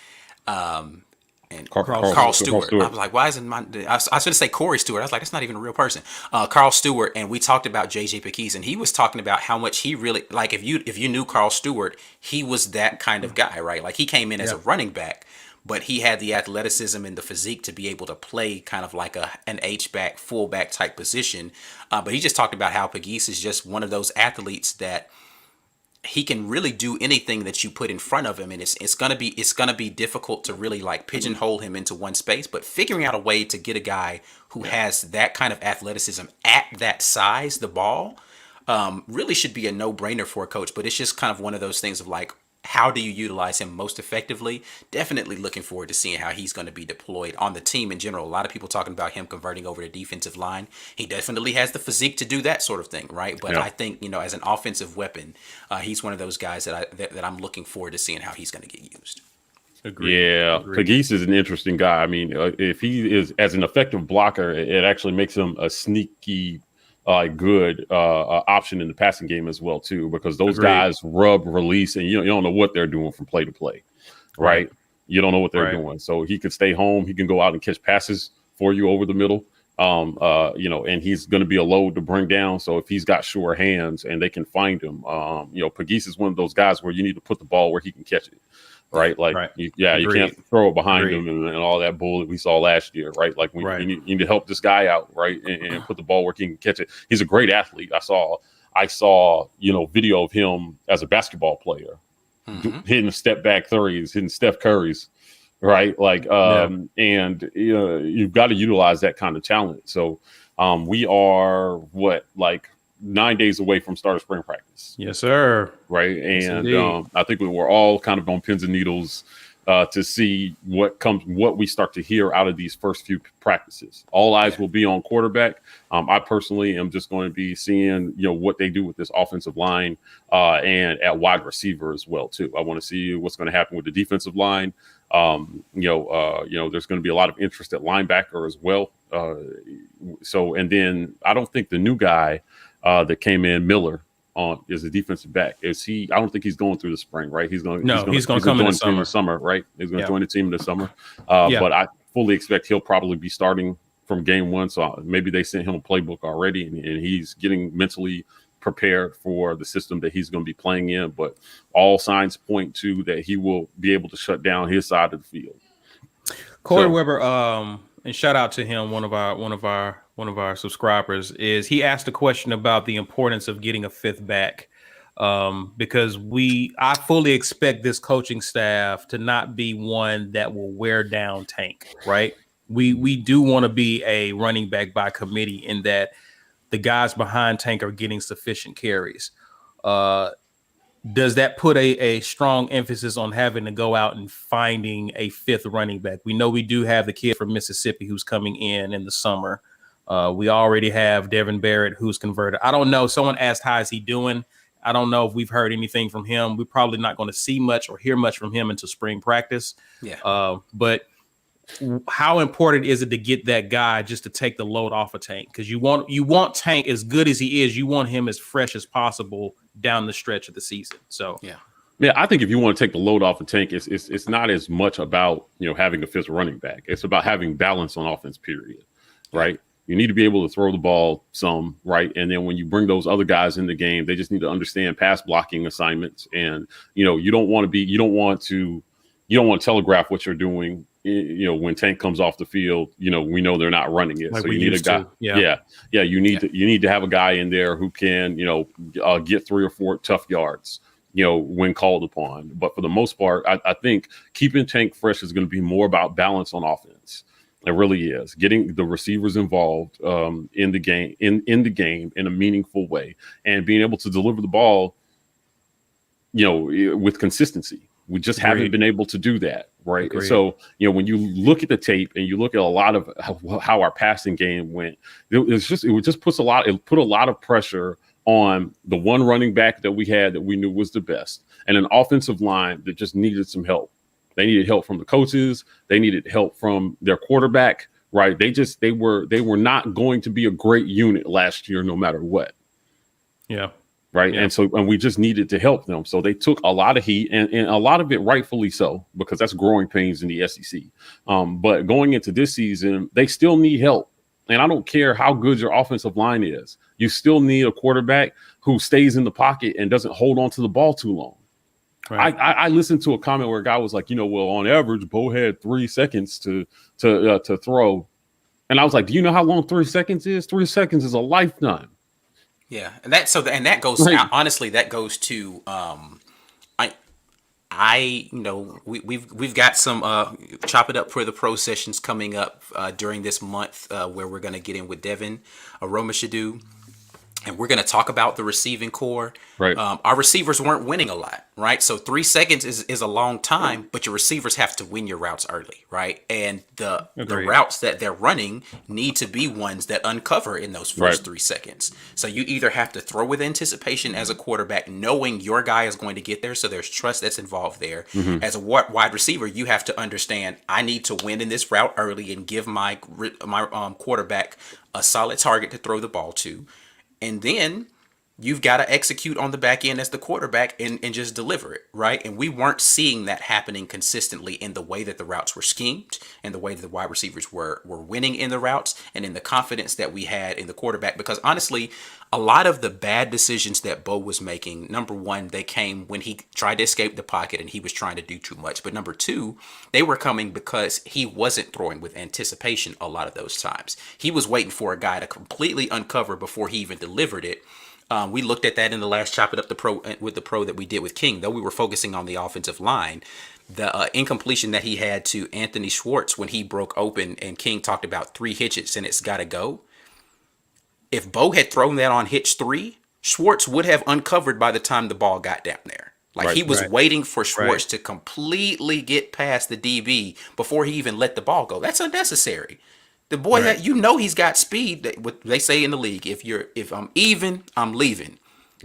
Speaker 3: and Carl Stewart. I was like, why isn't I was going to say Corey Stewart. I was like, that's not even a real person. Carl Stewart. And we talked about JJ Pegues, and he was talking about how much he really, like, if you knew Carl Stewart, he was that kind of guy, right? Like, he came in as a running back, but he had the athleticism and the physique to be able to play kind of like an H-back, fullback type position. But he just talked about how Pegues is just one of those athletes that he can really do anything that you put in front of him, and it's gonna be difficult to really like pigeonhole him into one space. But figuring out a way to get a guy who has that kind of athleticism at that size, the ball, really should be a no-brainer for a coach. But it's just kind of one of those things of like, how do you utilize him most effectively? Definitely looking forward to seeing how he's going to be deployed on the team in general. A lot of people talking about him converting over to defensive line. He definitely has the physique to do that sort of thing, right? But I think, as an offensive weapon, he's one of those guys that I'm looking forward to seeing how he's going to get used.
Speaker 1: Agreed. Yeah, Pegues is an interesting guy. I mean, if he is as an effective blocker, it actually makes him a sneaky good option in the passing game as well too, because those guys rub, release, and you don't know what they're doing from play to play, right? You don't know what they're doing. So he could stay home. He can go out and catch passes for you over the middle. And he's going to be a load to bring down. So if he's got sure hands and they can find him, Pegues is one of those guys where you need to put the ball where he can catch it. Right. Like, you can't throw it behind him and all that bull that we saw last year. Right. Like, you need to help this guy out. Right. And put the ball where he can catch it. He's a great athlete. I saw, video of him as a basketball player hitting step back threes, hitting Steph Curry's. Right. Like, and you've got to utilize that kind of talent. So we are 9 days away from start of spring practice.
Speaker 2: Yes, sir.
Speaker 1: Right. And I think we were all kind of on pins and needles to see what we start to hear out of these first few practices. All eyes will be on quarterback. I personally am just going to be seeing, what they do with this offensive line and at wide receiver as well, too. I want to see what's going to happen with the defensive line. There's going to be a lot of interest at linebacker as well. And then I don't think the new guy that came in, Miller, is a defensive back. I don't think he's going through the spring, right? He's going to come in the summer, right? He's going to join the team in the summer. But I fully expect he'll probably be starting from game one. So maybe they sent him a playbook already, and he's getting mentally prepared for the system that he's going to be playing in. But all signs point to that he will be able to shut down his side of the field.
Speaker 2: Corey Weber, and shout out to him, one of our subscribers, is he asked a question about the importance of getting a fifth back, because I fully expect this coaching staff to not be one that will wear down Tank, right? We do want to be a running back by committee in that the guys behind Tank are getting sufficient carries. Does that put a strong emphasis on having to go out and finding a fifth running back? We know we do have the kid from Mississippi who's coming in the summer. We already have Devin Barrett who's converted. I don't know. Someone asked, how is he doing? I don't know if we've heard anything from him. We're probably not going to see much or hear much from him until spring practice.
Speaker 3: Yeah.
Speaker 2: But how important is it to get that guy just to take the load off of Tank? Because you want Tank, as good as he is, you want him as fresh as possible down the stretch of the season. So
Speaker 1: yeah, I think if you want to take the load off the Tank, it's not as much about having a fifth running back. It's about having balance on offense, period. Right? You need to be able to throw the ball some, right? And then when you bring those other guys in the game, they just need to understand pass blocking assignments. And you don't want to telegraph what you're doing. When Tank comes off the field, we know they're not running it.
Speaker 2: Like
Speaker 1: so you need a guy. You need to have a guy in there who can, get 3 or 4 tough yards, when called upon. But for the most part, I think keeping Tank fresh is going to be more about balance on offense. It really is. Getting the receivers involved in the game, in the game in a meaningful way, and being able to deliver the ball, with consistency. We just haven't been able to do that, right?
Speaker 2: Agreed.
Speaker 1: So, when you look at the tape and you look at a lot of how our passing game went, it put a lot of pressure on the one running back that we had that we knew was the best, and an offensive line that just needed some help. They needed help from the coaches. They needed help from their quarterback, right? They were not going to be a great unit last year, no matter what.
Speaker 2: Yeah.
Speaker 1: Right.
Speaker 2: Yeah.
Speaker 1: And we just needed to help them. So they took a lot of heat and a lot of it rightfully so, because that's growing pains in the SEC. But going into this season, they still need help. And I don't care how good your offensive line is. You still need a quarterback who stays in the pocket and doesn't hold on to the ball too long. Right. I listened to a comment where a guy was like, well, on average, Bo had 3 seconds to throw. And I was like, do you know how long 3 seconds is? 3 seconds is a lifetime.
Speaker 3: Yeah. And that goes, honestly, that goes to, we've got some chop it up for the pro sessions coming up during this month where we're going to get in with Devin Aromashadu. And we're going to talk about the receiving core.
Speaker 1: Right.
Speaker 3: Our receivers weren't winning a lot, right? So 3 seconds is a long time, but your receivers have to win your routes early, right? And the routes that they're running need to be ones that uncover in those first 3 seconds. So you either have to throw with anticipation as a quarterback, knowing your guy is going to get there, so there's trust that's involved there. Mm-hmm. As a wide receiver, you have to understand, I need to win in this route early and give my quarterback a solid target to throw the ball to. And then you've got to execute on the back end as the quarterback and just deliver it, right? And we weren't seeing that happening consistently in the way that the routes were schemed and the way that the wide receivers were winning in the routes and in the confidence that we had in the quarterback. Because honestly, a lot of the bad decisions that Bo was making, number one, they came when he tried to escape the pocket and he was trying to do too much. But number two, they were coming because he wasn't throwing with anticipation a lot of those times. He was waiting for a guy to completely uncover before he even delivered it. We looked at that in the last Chop It Up the Pro that we did with King, though we were focusing on the offensive line. The incompletion that he had to Anthony Schwartz when he broke open and King talked about 3 hitches and it's got to go. If Bo had thrown that on hitch 3, Schwartz would have uncovered by the time the ball got down there. He was waiting for Schwartz to completely get past the DB before he even let the ball go. That's unnecessary. The boy that he's got speed. What they say in the league, if I'm even, I'm leaving,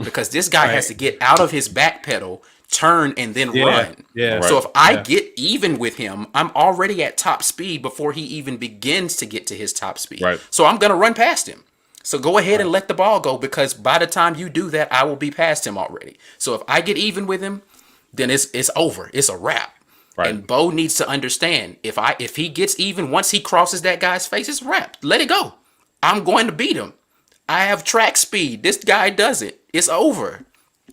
Speaker 3: because this guy has to get out of his back pedal, turn, and then run. Yeah. So if I get even with him, I'm already at top speed before he even begins to get to his top speed. Right. So I'm gonna run past him. So go ahead and let the ball go, because by the time you do that, I will be past him already. So if I get even with him, then it's over. It's a wrap. Right. And Bo needs to understand, if he gets even, once he crosses that guy's face, it's a wrap. Let it go. I'm going to beat him. I have track speed. This guy doesn't. It's over.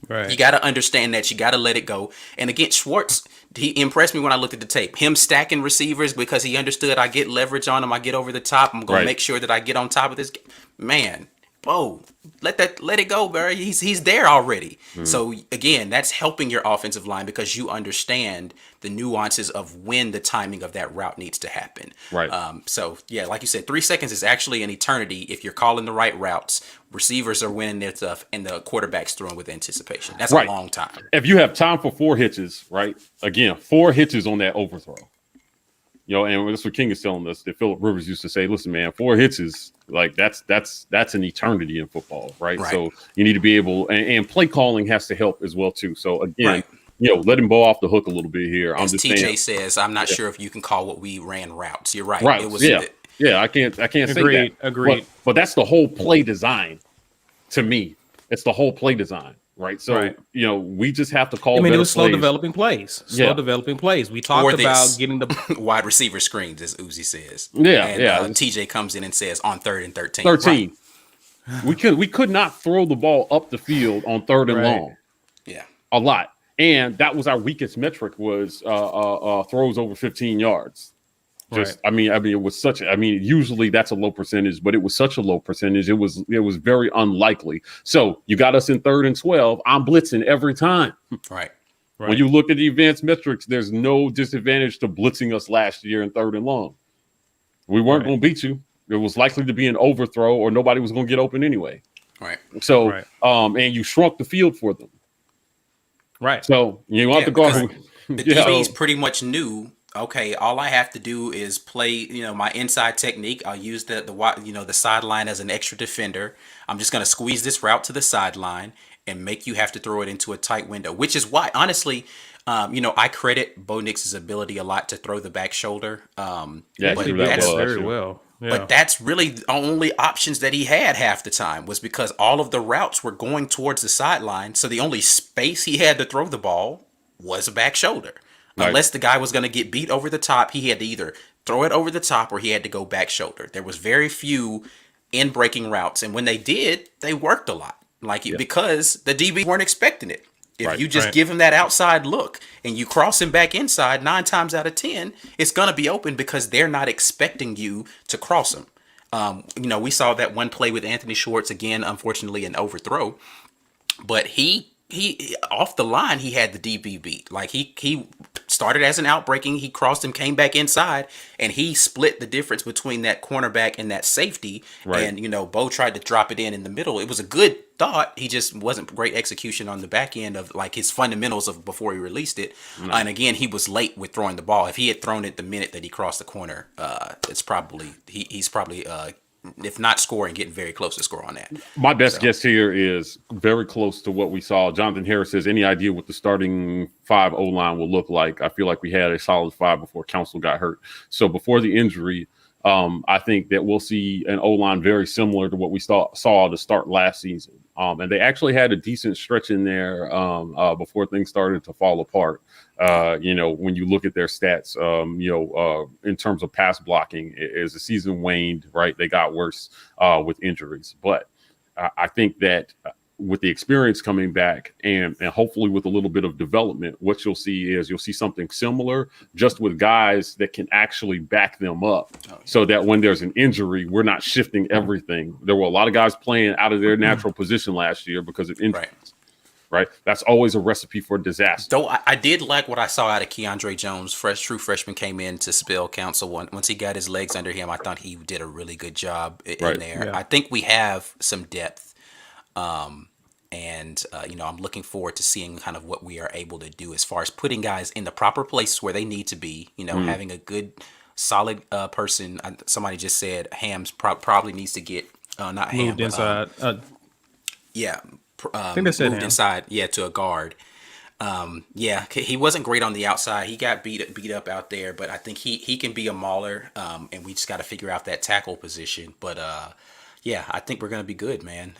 Speaker 3: Right. You got to understand that. You got to let it go. And again, Schwartz, he impressed me when I looked at the tape. Him stacking receivers because he understood I get leverage on him. I get over the top. I'm going to make sure that I get on top of this. Man, Bo, let it go, bro. He's there already. Mm. So again, that's helping your offensive line because you understand the nuances of when the timing of that route needs to happen. Right. So yeah, like you said, 3 seconds is actually an eternity if you're calling the right routes. Receivers are winning their stuff, and the quarterback's throwing with anticipation. That's a long time. If
Speaker 1: you have time for 4 hitches, right? Again, 4 hitches on that overthrow. And that's what King is telling us, that Phillip Rivers used to say, listen, man, 4 hitches, Like that's an eternity in football, right?
Speaker 3: Right.
Speaker 1: So you need to be able, and play calling has to help as well too. So again,
Speaker 3: Right.
Speaker 1: let him go off the hook a little bit here. I'm
Speaker 3: As
Speaker 1: just
Speaker 3: TJ
Speaker 1: saying,
Speaker 3: says, I'm not sure if you can call what we ran routes. You're right.
Speaker 1: right?
Speaker 3: It was
Speaker 1: Yeah, I can't say that.
Speaker 2: Agreed.
Speaker 1: But that's the whole play design. To me, it's the whole play design, right? So we just have to call.
Speaker 2: I mean,
Speaker 1: better
Speaker 2: it was slow
Speaker 1: plays.
Speaker 2: developing plays. Developing plays. We talked about getting the
Speaker 3: wide receiver screens, as Uzi says.
Speaker 1: Yeah,
Speaker 3: and TJ comes in and says on 3rd and 13.
Speaker 1: 13. Right. We could not throw the ball up the field on 3rd and long.
Speaker 3: Yeah,
Speaker 1: a lot, and that was our weakest metric was throws over 15 yards. Just, I mean, it was such. I mean, usually that's a low percentage, but it was such a low percentage. It was very unlikely. So you got us in 3rd and 12. I'm blitzing every time.
Speaker 3: Right.
Speaker 1: When you look at the advanced metrics, there's no disadvantage to blitzing us last year in 3rd and long. We weren't going to beat you. It was likely to be an overthrow, or nobody was going to get open anyway.
Speaker 3: Right.
Speaker 1: So, and you shrunk the field for them.
Speaker 2: Right.
Speaker 1: So you want the guard.
Speaker 3: The DBs pretty much knew. Okay, all I have to do is play, my inside technique. I'll use the sideline as an extra defender. I'm just going to squeeze this route to the sideline and make you have to throw it into a tight window, which is why, honestly, I credit Bo Nix's ability a lot to throw the back shoulder.
Speaker 2: He did that very well. Yeah.
Speaker 3: But that's really the only options that he had half the time was because all of the routes were going towards the sideline. So the only space he had to throw the ball was a back shoulder. Right. Unless the guy was going to get beat over the top, he had to either throw it over the top or he had to go back shoulder. There was very few in breaking routes. And when they did, they worked a lot. Because the DB weren't expecting it. If you just give him that outside look and you cross him back inside 9 times out of 10, it's going to be open because they're not expecting you to cross him. We saw that one play with Anthony Schwartz, again, unfortunately, an overthrow. But he off the line, he had the DB beat. Like he started as an outbreaking, he crossed him, came back inside, and he split the difference between that cornerback and that safety. Right. And Bo tried to drop it in the middle. It was a good thought. He just wasn't great execution on the back end of his fundamentals of before he released it. No. And again, he was late with throwing the ball. If he had thrown it the minute that he crossed the corner, it's probably he's probably if not scoring, getting very close to score on that.
Speaker 1: My best guess here is very close to what we saw. Jonathan Harris says, any idea what the starting 5 O-line will look like? I feel like we had a solid 5 before Council got hurt. So before the injury, I think that we'll see an O-line very similar to what we saw to start last season. And they actually had a decent stretch in there before things started to fall apart. When you look at their stats, in terms of pass blocking, as the season waned, right, they got worse with injuries. But I think that with the experience coming back and hopefully with a little bit of development, what you'll see something similar, just with guys that can actually back them up so that when there's an injury, we're not shifting everything. There were a lot of guys playing out of their natural position last year because of injuries. Right. That's always a recipe for disaster.
Speaker 3: Though I did like what I saw out of Keandre Jones. True freshman, came in to spell Council. Once he got his legs under him, I thought he did a really good job in there. Yeah. I think we have some depth. I'm looking forward to seeing kind of what we are able to do as far as putting guys in the proper place where they need to be, having a good, solid person. Somebody just said Hams probably needs to get, not
Speaker 2: moved
Speaker 3: Ham,
Speaker 2: inside.
Speaker 3: I think they said moved inside, to a guard. He wasn't great on the outside. He got beat up out there, but I think he can be a mauler, and we just got to figure out that tackle position. But I think we're going to be good, man.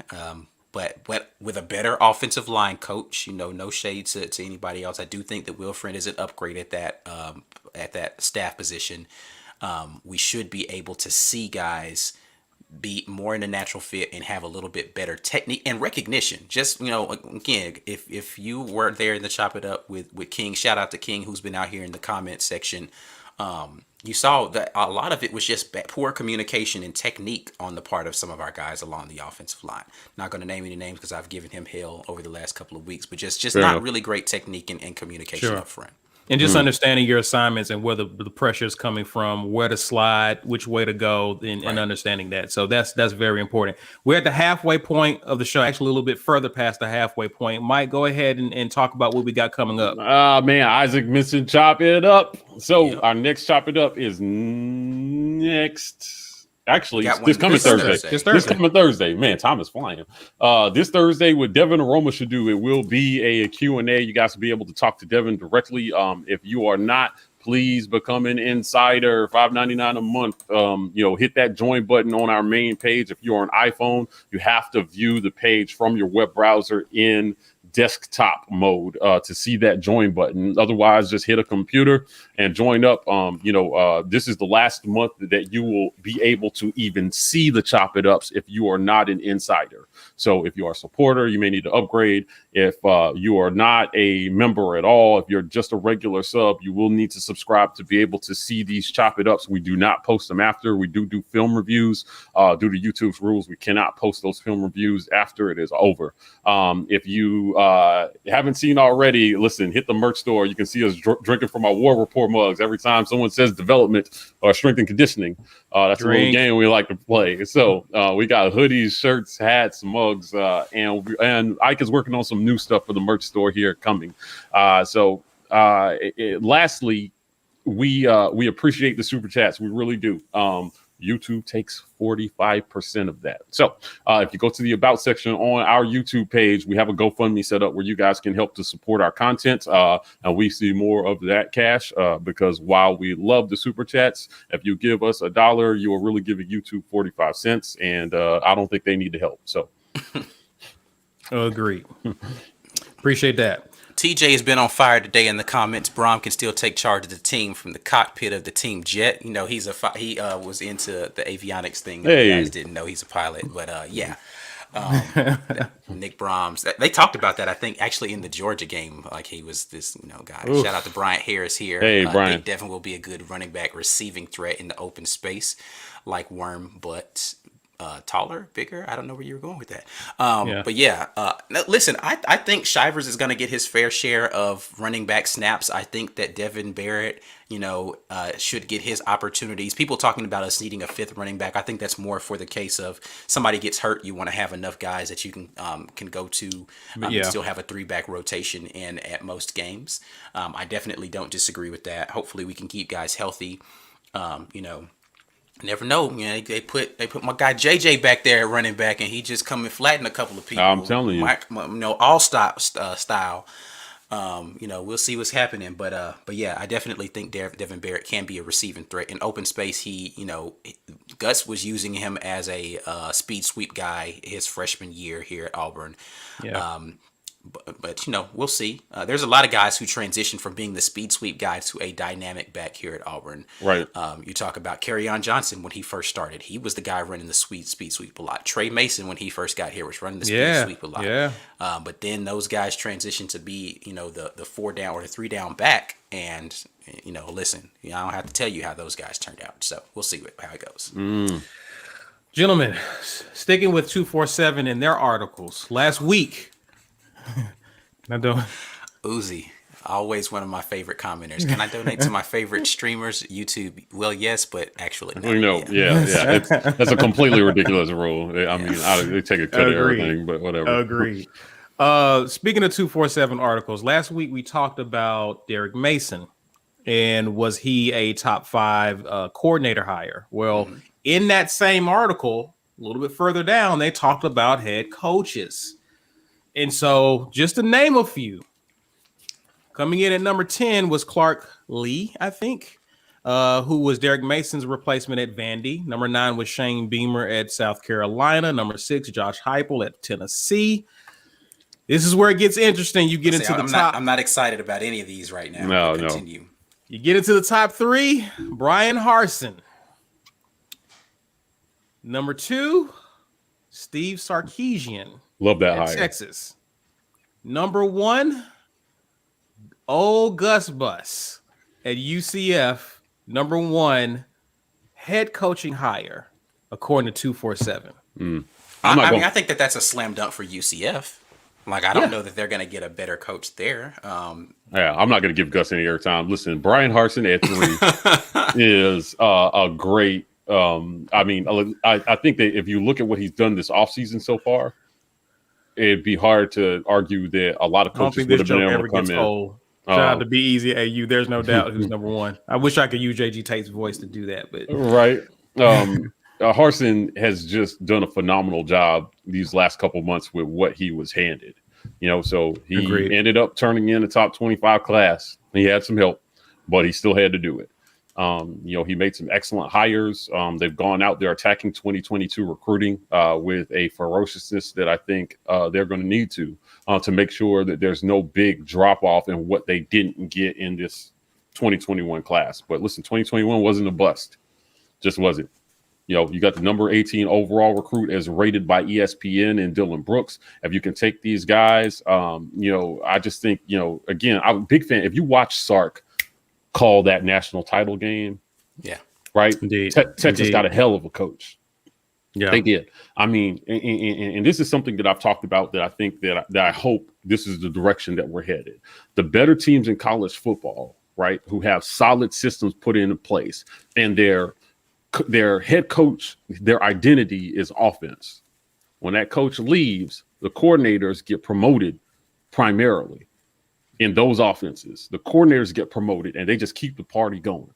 Speaker 3: But with a better offensive line coach, no shade to anybody else. I do think that Wilfred is an upgrade at that staff position. We should be able to see guys be more in a natural fit and have a little bit better technique and recognition. Just, again, if you were there in the Chop It Up with King, shout out to King, who's been out here in the comments section. You saw that a lot of it was just poor communication and technique on the part of some of our guys along the offensive line. Not going to name any names because I've given him hell over the last couple of weeks, but just not really great technique and communication up front.
Speaker 2: And just understanding your assignments and where the pressure is coming from, where to slide, which way to go, and understanding that. So that's very important. We're at the halfway point of the show, actually a little bit further past the halfway point. Mike, go ahead and talk about what we got coming up.
Speaker 1: Man, Isaac mentioned Chop It Up. So our next Chop It Up is next Actually,
Speaker 3: Got
Speaker 1: this
Speaker 3: one
Speaker 1: coming
Speaker 3: this
Speaker 1: Thursday.
Speaker 3: Thursday.
Speaker 1: This coming Thursday. Man, time is flying. This Thursday, what Devin and Roma should do, it will be a Q&A. You guys will be able to talk to Devin directly. If you are not, please become an insider. $5.99 a month. Hit that join button on our main page. If you're on iPhone, you have to view the page from your web browser in desktop mode to see that join button. Otherwise, just hit a computer and join up. This is the last month that you will be able to even see the Chop It Ups if you are not an insider. So if you are a supporter, you may need to upgrade. If you are not a member at all, if you're just a regular sub, you will need to subscribe to be able to see these Chop It Ups. We do not post them after. We do film reviews. Due to YouTube's rules, we cannot post those film reviews after it is over. If you haven't seen already, listen, hit the merch store. You can see us drinking from our War Report mugs every time someone says development or strength and conditioning. That's a little game we like to play. So we got hoodies, shirts, hats, mugs, and Ike is working on some new stuff for the merch store here coming. Lastly, we appreciate the super chats. We really do. YouTube takes 45% of that. So if you go to the About section on our YouTube page, we have a GoFundMe set up where you guys can help to support our content. And we see more of that cash because while we love the super chats, if you give us $1, you are really giving YouTube 45 cents. And I don't think they need the help. So
Speaker 2: agreed. Appreciate that.
Speaker 3: TJ has been on fire today in the comments. Brom can still take charge of the team from the cockpit of the team jet. He was into the avionics thing.
Speaker 1: Hey.
Speaker 3: You guys didn't know he's a pilot, but yeah. Nick Brahms. They talked about that, I think, actually in the Georgia game. Like he was this, guy.
Speaker 2: Oof.
Speaker 3: Shout out to Bryant Harris here.
Speaker 1: Hey, Bryant.
Speaker 3: I think Devin will be a good running back receiving threat in the open space, like Worm, but taller, bigger. I don't know where you were going with that. But yeah, listen, I think Shivers is going to get his fair share of running back snaps. I think that Devin Barrett, should get his opportunities. People talking about us needing a fifth running back. I think that's more for the case of somebody gets hurt. You want to have enough guys that you can go to and still have a 3-back rotation in at most games. I definitely don't disagree with that. Hopefully we can keep guys healthy. Never know. They put my guy JJ back there at running back, and he just come and flatten a couple of people.
Speaker 1: I'm telling you,
Speaker 3: all style. We'll see what's happening, but yeah, I definitely think Devin Barrett can be a receiving threat in open space. Gus was using him as a speed sweep guy his freshman year here at Auburn.
Speaker 2: Yeah.
Speaker 3: But we'll see. There's a lot of guys who transition from being the speed sweep guy to a dynamic back here at Auburn.
Speaker 1: Right.
Speaker 3: You talk about Kerryon Johnson when he first started. He was the guy running the speed sweep a lot. Trey Mason when he first got here was running the speed sweep a lot.
Speaker 2: Yeah.
Speaker 3: But then those guys transitioned to be the 4 down or the 3 down back. And listen, I don't have to tell you how those guys turned out. So we'll see how it goes.
Speaker 2: Gentlemen, sticking with 247 in their articles last week.
Speaker 3: Uzi, always one of my favorite commenters. Can I donate to my favorite streamers? YouTube? Well, yes, but actually, no.
Speaker 1: That's a completely ridiculous rule. I mean, they take a cut of everything, but whatever.
Speaker 2: Agreed. Speaking of 247 articles, last week we talked about Derek Mason and was he a top 5 coordinator hire? Well, in that same article, a little bit further down, they talked about head coaches. And so just to name a few, coming in at number 10 was Clark Lee, I think, who was Derek Mason's replacement at Vandy. Number 9 was Shane Beamer at South Carolina. Number 6, Josh Heupel at Tennessee. This is where it gets interesting. You get into the top.
Speaker 3: I'm not excited about any of these right now.
Speaker 1: No.
Speaker 3: Continue.
Speaker 2: You get into the top 3, Brian Harsin. Number 2, Steve Sarkisian.
Speaker 1: Love that hire.
Speaker 2: Texas. Number 1, old Gus Bus at UCF. Number 1, head coaching hire, according to 247.
Speaker 3: I think that's a slam dunk for UCF. Like, I don't know that they're going to get a better coach there.
Speaker 1: I'm not going to give Gus any airtime. Listen, Brian Harsin at 3 is a great. I think that if you look at what he's done this offseason so far, it'd be hard to argue that a lot of coaches would have been able to come in.
Speaker 2: Old. Shout out to Be Easy AU. There's no doubt who's number 1. I wish I could use JG Tate's voice to do that, but
Speaker 1: right. Harsin has just done a phenomenal job these last couple months with what he was handed. So he ended up turning in a top 25 class. He had some help, but he still had to do it. He made some excellent hires. They've gone out there attacking 2022 recruiting with a ferociousness that I think they're going to need to make sure that there's no big drop off in what they didn't get in this 2021 class. But listen, 2021 wasn't a bust. Just wasn't. You got the number 18 overall recruit as rated by ESPN and Dylan Brooks. If you can take these guys, I just think, again, I'm a big fan. If you watch Sark call that national title game,
Speaker 3: yeah,
Speaker 1: right?
Speaker 2: Indeed.
Speaker 1: Texas got a hell of a coach.
Speaker 2: Yeah,
Speaker 1: they did. I mean, and this is something that I've talked about that I think that I hope this is the direction that we're headed. The better teams in college football, right, who have solid systems put into place, and their head coach, their identity is offense. When that coach leaves, the coordinators get promoted primarily in those offenses. The coordinators get promoted and they just keep the party going.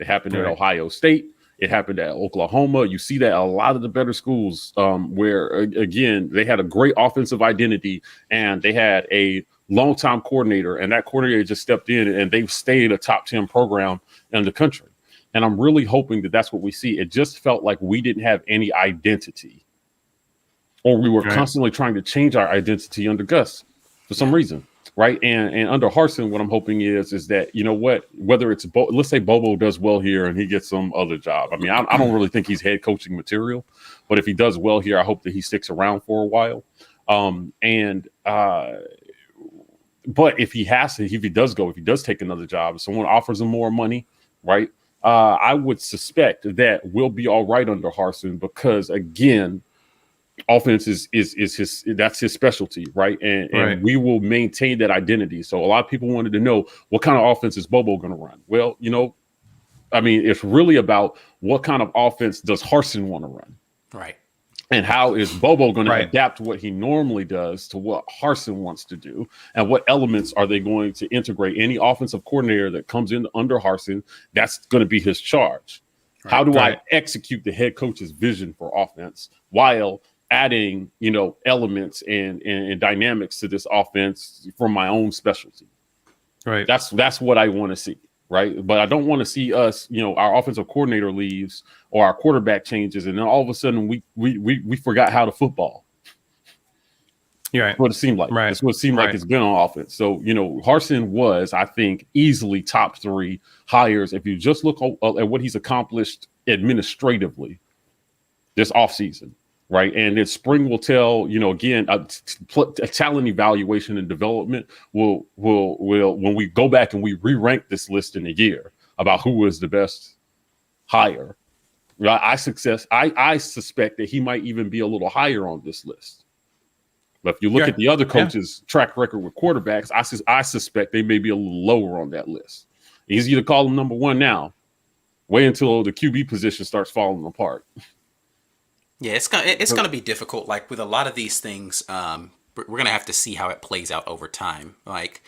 Speaker 1: It happened at Ohio State. It happened at Oklahoma. You see that a lot of the better schools where, again, they had a great offensive identity and they had a longtime coordinator, and that coordinator just stepped in and they've stayed a top 10 program in the country. And I'm really hoping that that's what we see. It just felt like we didn't have any identity, or we were constantly trying to change our identity under Gus for some reason, right? And under Harsin, what I'm hoping is that, whether it's let's say Bobo does well here and he gets some other job. I mean, I don't really think he's head coaching material, but if he does well here, I hope that he sticks around for a while. But if he does take another job, if someone offers him more money, right? I would suspect that we'll be all right under Harsin because, again, offense is his specialty, right? And we will maintain that identity. So a lot of people wanted to know, what kind of offense is Bobo going to run? Well, it's really about what kind of offense does Harsin want to run,
Speaker 3: right?
Speaker 1: And how is Bobo going to adapt what he normally does to what Harsin wants to do? And what elements are they going to integrate? Any offensive coordinator that comes in under Harsin, that's going to be his charge. How do I execute the head coach's vision for offense while adding, elements and dynamics to this offense from my own specialty?
Speaker 2: Right.
Speaker 1: That's what I want to see. Right. But I don't want to see us, our offensive coordinator leaves or our quarterback changes, and then all of a sudden we forgot how to football.
Speaker 2: Yeah.
Speaker 1: That's what it seemed like.
Speaker 2: Right.
Speaker 1: That's what it seemed like it's been on offense. So, Harsin was, I think, easily top 3 hires if you just look at what he's accomplished administratively this offseason. Right. And then spring will tell, again, a talent evaluation and development will when we go back and we re-rank this list in a year about who was the best hire. Right? I suspect that he might even be a little higher on this list. But if you look at the other coaches' track record with quarterbacks, I suspect they may be a little lower on that list. Easy to call them number 1 now. Wait until the QB position starts falling apart.
Speaker 3: Yeah, it's gonna be difficult. Like with a lot of these things, we're gonna have to see how it plays out over time. Like,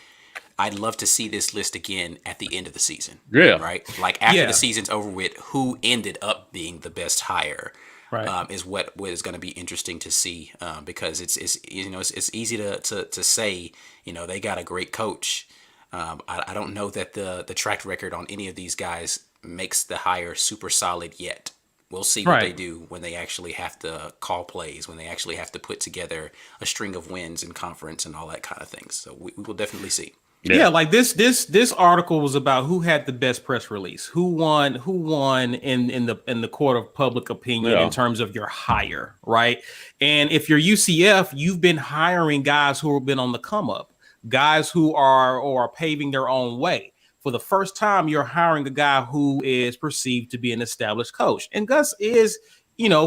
Speaker 3: I'd love to see this list again at the end of the season.
Speaker 1: Yeah.
Speaker 3: Right. Like after the season's over with, who ended up being the best hire, is what is going to be interesting to see. Because it's easy to say, they got a great coach. I don't know that the track record on any of these guys makes the hire super solid yet. We'll see what they do when they actually have to call plays, when they actually have to put together a string of wins in conference and all that kind of things. So we will definitely see.
Speaker 2: Yeah, like this article was about who had the best press release, who won in the court of public opinion in terms of your hire, right? And if you're UCF, you've been hiring guys who have been on the come up, guys who are paving their own way. For the first time, you're hiring a guy who is perceived to be an established coach. And Gus is,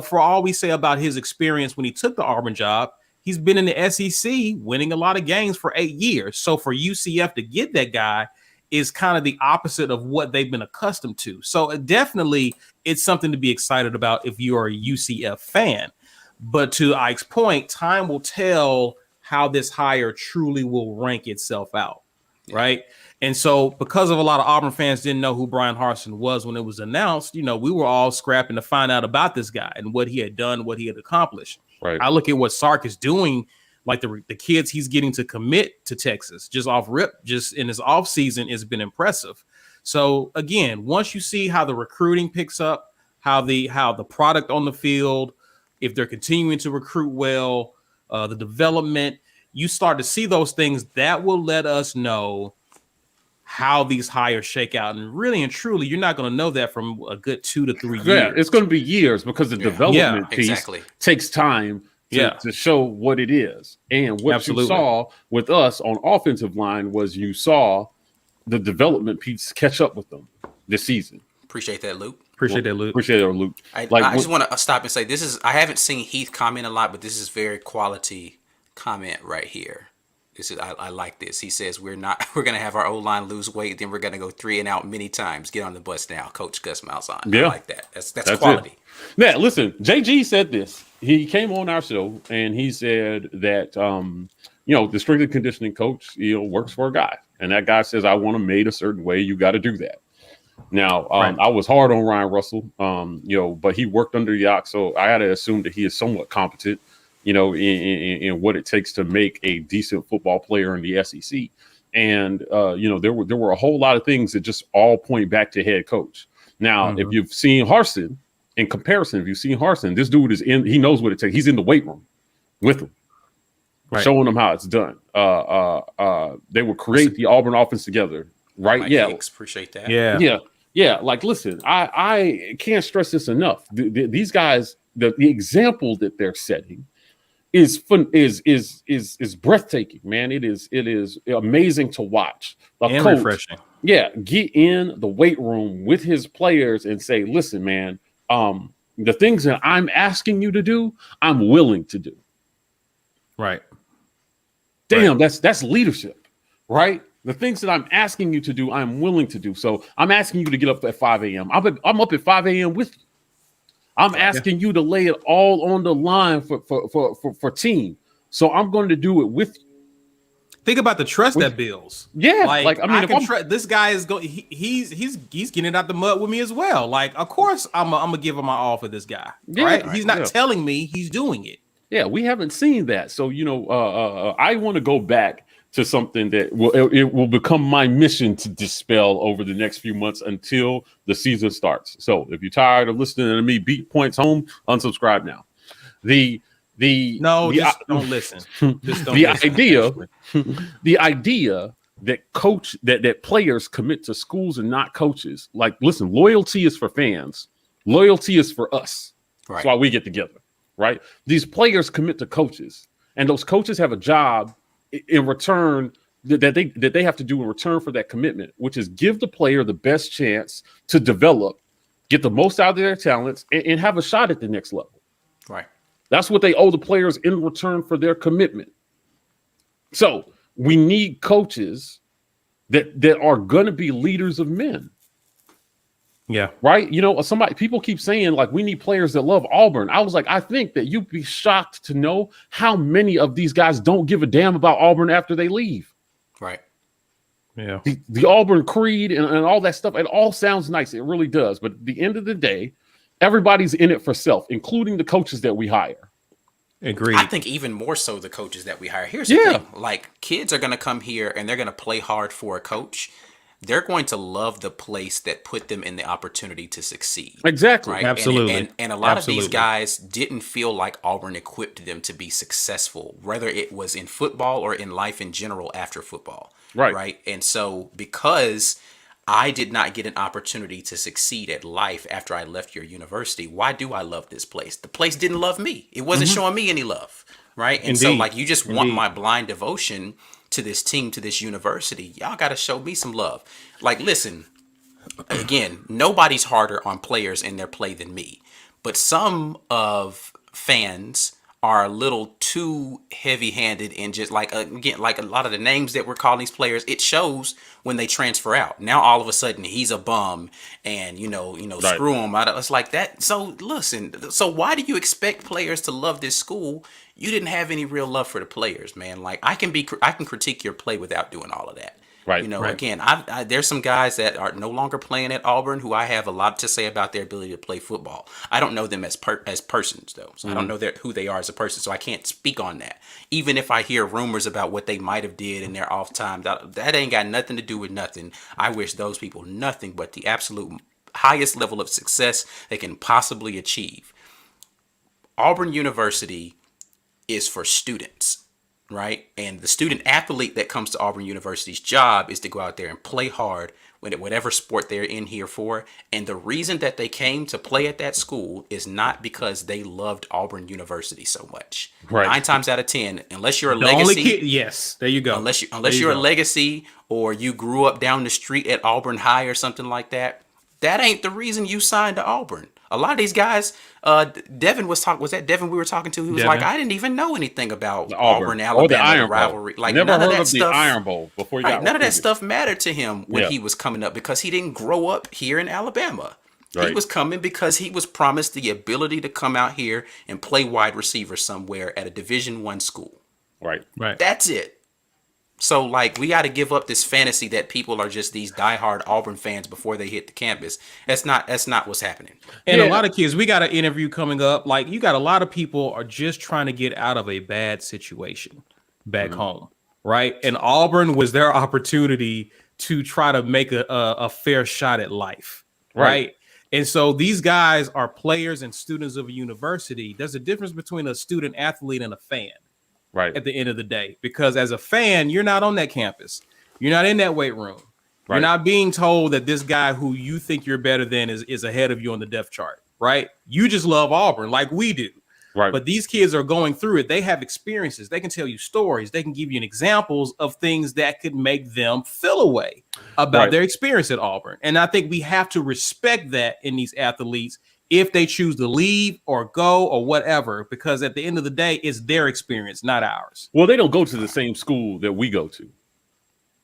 Speaker 2: for all we say about his experience when he took the Auburn job, he's been in the SEC winning a lot of games for 8 years. So for UCF to get that guy is kind of the opposite of what they've been accustomed to. So definitely it's something to be excited about if you're a UCF fan. But to Ike's point, time will tell how this hire truly will rank itself out. right? And so because of a lot of Auburn fans didn't know who Brian Harsin was when it was announced, we were all scrapping to find out about this guy and what he had done, what he had accomplished.
Speaker 1: Right.
Speaker 2: I look at what Sark is doing, like the kids he's getting to commit to Texas just off rip, just in his offseason has been impressive. So again, once you see how the recruiting picks up, how the product on the field, if they're continuing to recruit well, the development, you start to see those things that will let us know how these hires shake out. And really and truly, you're not going to know that from a good 2 to 3 years.
Speaker 1: Yeah, it's going to be years because the development piece takes time to show what it is. And what you saw with us on offensive line was you saw the development piece catch up with them this season.
Speaker 3: Appreciate that, Luke.
Speaker 1: Appreciate that, Luke.
Speaker 3: I just want to stop and say I haven't seen Heath comment a lot, but this is very quality comment right here. I like this. He says we're gonna have our O-line lose weight, then we're gonna go 3 and out many times. Get on the bus now, Coach Gus Malzahn.
Speaker 1: Yeah.
Speaker 3: I like that. That's quality.
Speaker 1: Yeah, listen, JG said this. He came on our show and he said that the strength and conditioning coach works for a guy, and that guy says I want him made a certain way. You got to do that. Now, I was hard on Ryan Russell, but he worked under Yak, so I had to assume that he is somewhat competent. In what it takes to make a decent football player in the SEC. And, there were a whole lot of things that just all point back to head coach. Now, if you've seen Harsin, in comparison, this dude he knows what it takes. He's in the weight room with them, showing them how it's done. They will create the Auburn offense together, right?
Speaker 3: Mike Hicks, appreciate that.
Speaker 1: Yeah. Like, listen, I can't stress this enough. These guys, the example that they're setting is breathtaking, man. It is amazing to watch.
Speaker 2: And coach, refreshing.
Speaker 1: Yeah, get in the weight room with his players and say, listen, man, the things that I'm asking you to do, I'm willing to do.
Speaker 2: Right.
Speaker 1: Damn, that's leadership, right? The things that I'm asking you to do, I'm willing to do. So I'm asking you to get up at 5 a.m. I'm up at 5 a.m. with you. I'm asking you to lay it all on the line for team. So I'm going to do it with you.
Speaker 2: Think about the trust that builds.
Speaker 1: Yeah,
Speaker 2: I can trust this guy is going. He's getting it out the mud with me as well. Like, of course, I'm gonna give him my all for this guy. Yeah, right? He's not telling me, he's doing it.
Speaker 1: Yeah, we haven't seen that. So I want to go back to something that will become my mission to dispel over the next few months until the season starts. So if you're tired of listening to me beat points home, unsubscribe now.
Speaker 2: Don't listen. Just don't
Speaker 1: the idea that players commit to schools and not coaches. Like, listen, loyalty is for fans. Loyalty is for us. Right. That's why we get together, right? These players commit to coaches, and those coaches have a job in return that they have to do in return for that commitment, which is give the player the best chance to develop, get the most out of their talents, and have a shot at the next level.
Speaker 3: Right.
Speaker 1: That's what they owe the players in return for their commitment. So we need coaches that are going to be leaders of men.
Speaker 2: Yeah.
Speaker 1: Right. People keep saying, like, we need players that love Auburn. I was like, I think that you'd be shocked to know how many of these guys don't give a damn about Auburn after they leave.
Speaker 3: Right.
Speaker 1: Yeah. The Auburn creed and all that stuff. It all sounds nice. It really does. But at the end of the day, everybody's in it for self, including the coaches that we hire.
Speaker 2: Agreed.
Speaker 3: I think even more so the coaches that we hire. Here's the thing. Like, kids are going to come here and they're going to play hard for a coach. They're going to love the place that put them in the opportunity to succeed.
Speaker 1: Exactly.
Speaker 3: Right?
Speaker 2: Absolutely.
Speaker 3: And a lot of these guys didn't feel like Auburn equipped them to be successful, whether it was in football or in life in general after football.
Speaker 1: Right.
Speaker 3: Right. And so because I did not get an opportunity to succeed at life after I left your university, why do I love this place? The place didn't love me. It wasn't showing me any love. Right. And so, like, you just want my blind devotion to this team, to this university. Y'all got to show me some love. Like, listen, again, nobody's harder on players in their play than me. But some of fans are a little too heavy-handed in just like, again, like a lot of the names that we're calling these players, it shows when they transfer out. Now, all of a sudden, he's a bum and, right. Screw him. It's like that. So, listen, so why do you expect players to love this school? You didn't have any real love for the players, man. Like, I can critique your play without doing all of that.
Speaker 1: Right.
Speaker 3: You know,
Speaker 2: Right.
Speaker 3: again, there's some guys that are no longer playing at Auburn who I have a lot to say about their ability to play football. I don't know them as persons though, so I don't know who they are as a person, so I can't speak on that. Even if I hear rumors about what they might have did in their off time, that ain't got nothing to do with nothing. I wish those people nothing but the absolute highest level of success they can possibly achieve. Auburn University is for students, right? And the student athlete that comes to Auburn University's job is to go out there and play hard whatever sport they're in here for. And the reason that they came to play at that school is not because they loved Auburn University so much.
Speaker 1: Right.
Speaker 3: 9 times out of 10, unless you're a
Speaker 2: The
Speaker 3: legacy,
Speaker 2: only kid, yes, there you go.
Speaker 3: unless you're a legacy or you grew up down the street at Auburn High or something like that, that ain't the reason you signed to Auburn. A lot of these guys, Devin was that Devin we were talking to? He was like, I didn't even know anything about Auburn, Alabama rivalry. Like
Speaker 1: never
Speaker 3: none
Speaker 1: heard
Speaker 3: of that
Speaker 1: of
Speaker 3: stuff.
Speaker 1: The Iron Bowl before you got
Speaker 3: none of that stuff mattered to him when he was coming up because he didn't grow up here in Alabama. Right. He was coming because he was promised the ability to come out here and play wide receiver somewhere at a Division I school.
Speaker 1: Right.
Speaker 3: That's it. So, like, we got to give up this fantasy that people are just these diehard Auburn fans before they hit the campus. That's not what's happening.
Speaker 2: And a lot of kids, we got an interview coming up. Like, you got a lot of people are just trying to get out of a bad situation back home, right? And Auburn was their opportunity to try to make a fair shot at life, right? And so these guys are players and students of a university. There's a difference between a student athlete and a fan. Right. At the end of the day, because as a fan, you're not on that campus. You're not in that weight room. Right. You're not being told that this guy who you think you're better than is ahead of you on the depth chart. Right. You just love Auburn like we do. Right. But these kids are going through it. They have experiences. They can tell you stories. They can give you examples of things that could make them feel a way about their experience at Auburn. And I think we have to respect that in these athletes if they choose to leave or go or whatever, because at the end of the day, it's their experience, not ours.
Speaker 1: Well, they don't go to the same school that we go to.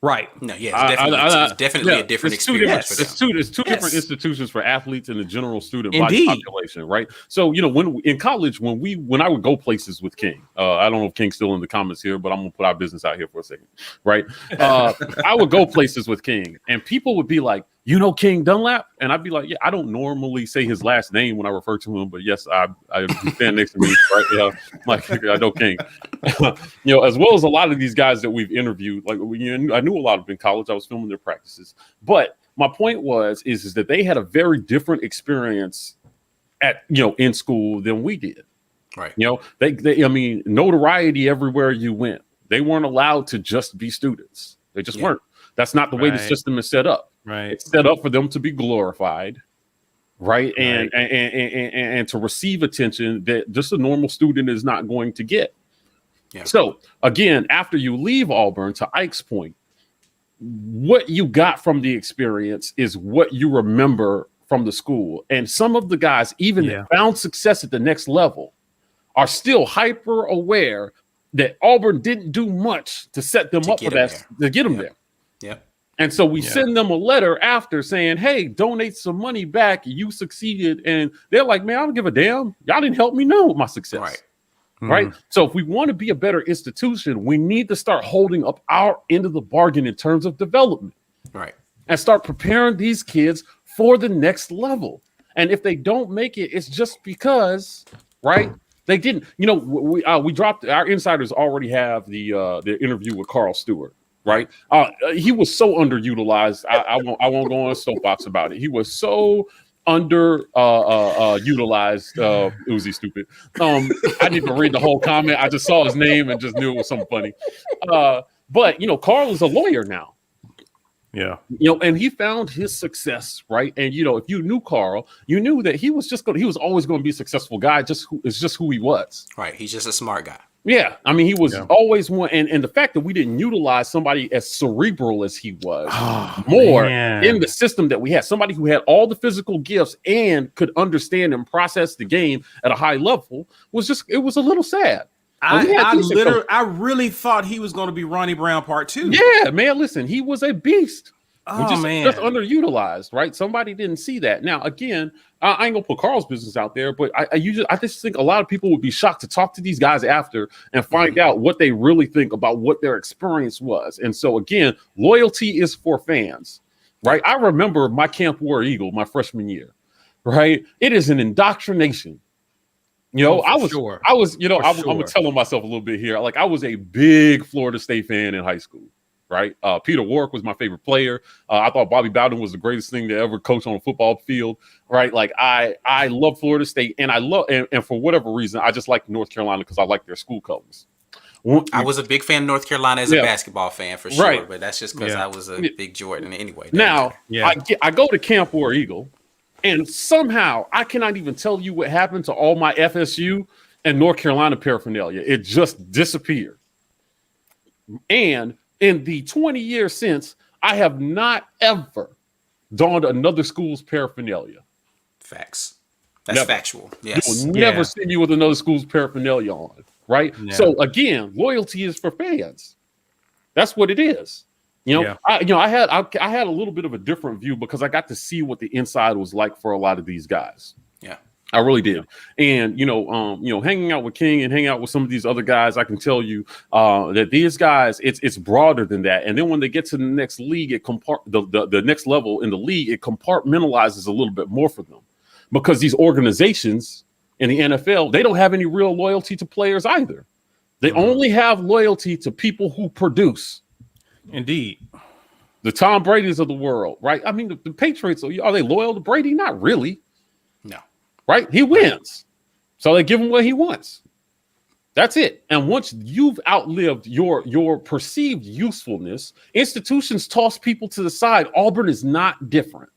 Speaker 2: Right.
Speaker 3: No, yeah, it's definitely a different experience.
Speaker 1: It's two different institutions for athletes and the general student body population, right? So, you know, when in college, when I would go places with King, I don't know if King's still in the comments here, but I'm gonna put our business out here for a second, right? I would go places with King, and people would be like, you know, King Dunlap, and I'd be like, yeah, I don't normally say his last name when I refer to him, but yes, I stand next to me, right? Yeah, like I know King. You know, as well as a lot of these guys that we've interviewed, like I knew a lot of them in college. I was filming their practices, but my point is that they had a very different experience in school than we did. Right. You know, they I mean, notoriety everywhere you went. They weren't allowed to just be students. They just weren't. That's not the way the system is set up. Right. It's set up for them to be glorified, right? And to receive attention that just a normal student is not going to get. Yeah. So again, after you leave Auburn, to Ike's point, what you got from the experience is what you remember from the school. And some of the guys, even that found success at the next level, are still hyper aware that Auburn didn't do much to set them up for that, to get them there. Yeah. And so we send them a letter after saying, hey, donate some money back. You succeeded. And they're like, man, I don't give a damn. Y'all didn't help me know my success. Right. Right. So if we want to be a better institution, we need to start holding up our end of the bargain in terms of development. Right. And start preparing these kids for the next level. And if they don't make it, it's just because, right, they didn't. You know, we dropped, our insiders already have the interview with Carl Stewart. Right. He was so underutilized. I won't go on a soapbox about it. He was so utilized. Uzi stupid. I didn't even read the whole comment. I just saw his name and just knew it was something funny. But you know, Carl is a lawyer now. Yeah. You know, and he found his success, right? And you know, if you knew Carl, you knew that he was always going to be a successful guy. It's just who he was. Right. He's just a smart guy. Yeah, I mean, he was always one, and the fact that we didn't utilize somebody as cerebral as he was in the system that we had, somebody who had all the physical gifts and could understand and process the game at a high level, it was a little sad.
Speaker 2: I really thought he was going to be Ronnie Brown Part 2.
Speaker 1: Yeah, man, listen, he was a beast. Just underutilized, right? Somebody didn't see that. Now, again, I ain't gonna put Carl's business out there, but I just think a lot of people would be shocked to talk to these guys after and find out what they really think about what their experience was. And so, again, loyalty is for fans, right? I remember my Camp War Eagle my freshman year, right? It is an indoctrination. You know, I'm telling myself a little bit here. Like, I was a big Florida State fan in high school. Right. Peter Warrick was my favorite player. I thought Bobby Bowden was the greatest thing to ever coach on a football field. Right. Like I love Florida State, and and for whatever reason, I just like North Carolina because I like their school colors.
Speaker 3: I was a big fan of North Carolina as a basketball fan for sure,
Speaker 1: right.
Speaker 3: But that's just because I was a big Jordan anyway.
Speaker 1: Now I go to Camp War Eagle, and somehow I cannot even tell you what happened to all my FSU and North Carolina paraphernalia. It just disappeared. And in the 20 years since, I have not ever donned another school's paraphernalia.
Speaker 3: Facts. That's factual. Yes.
Speaker 1: You will never see you with another school's paraphernalia on, right? Yeah. So again, loyalty is for fans. That's what it is. You know, I had a little bit of a different view because I got to see what the inside was like for a lot of these guys. Yeah. I really did. And, hanging out with King and hanging out with some of these other guys, I can tell you that these guys, it's broader than that. And then when they get to the next league, the next level in the league, it compartmentalizes a little bit more for them because these organizations in the NFL, they don't have any real loyalty to players either. They only have loyalty to people who produce.
Speaker 2: Indeed.
Speaker 1: The Tom Brady's of the world, right? I mean, the Patriots, are they loyal to Brady? Not really.
Speaker 3: No.
Speaker 1: Right? He wins. So they give him what he wants. That's it. And once you've outlived your perceived usefulness, institutions toss people to the side. Auburn is not different.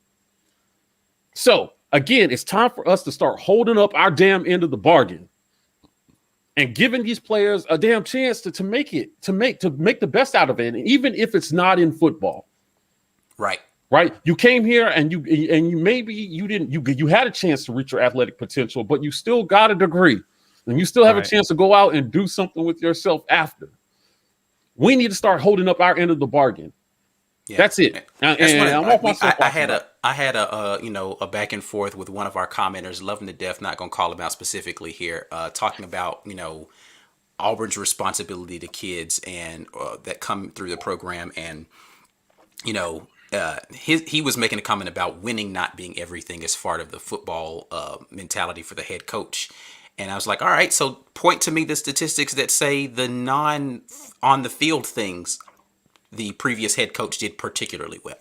Speaker 1: So again, it's time for us to start holding up our damn end of the bargain and giving these players a damn chance to make the best out of it, and even if it's not in football.
Speaker 3: Right.
Speaker 1: Right. You came here and you had a chance to reach your athletic potential, but you still got a degree and you still have a chance to go out and do something with yourself after. We need to start holding up our end of the bargain. Yeah. That's it.
Speaker 3: I had a back and forth with one of our commenters, loving to death, not going to call him out specifically here, talking about, Auburn's responsibility to kids and that come through the program. And, he was making a comment about winning not being everything as part of the football mentality for the head coach. And I was like, all right, so point to me the statistics that say the non on the field things the previous head coach did particularly well.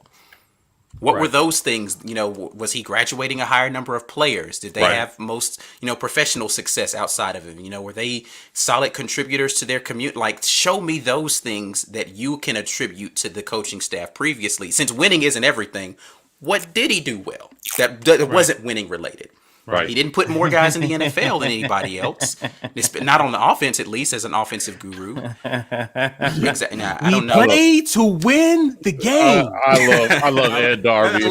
Speaker 3: What were those things? Was he graduating a higher number of players? Did they have most, professional success outside of him? Were they solid contributors to their community? Like, show me those things that you can attribute to the coaching staff previously. Since winning isn't everything, what did he do well that wasn't winning related? Right. He didn't put more guys in the NFL than anybody else. Not on the offense, at least, as an offensive guru. Exactly. Now, I don't know.
Speaker 2: Play to win the game.
Speaker 1: I love Ed Darby.
Speaker 2: I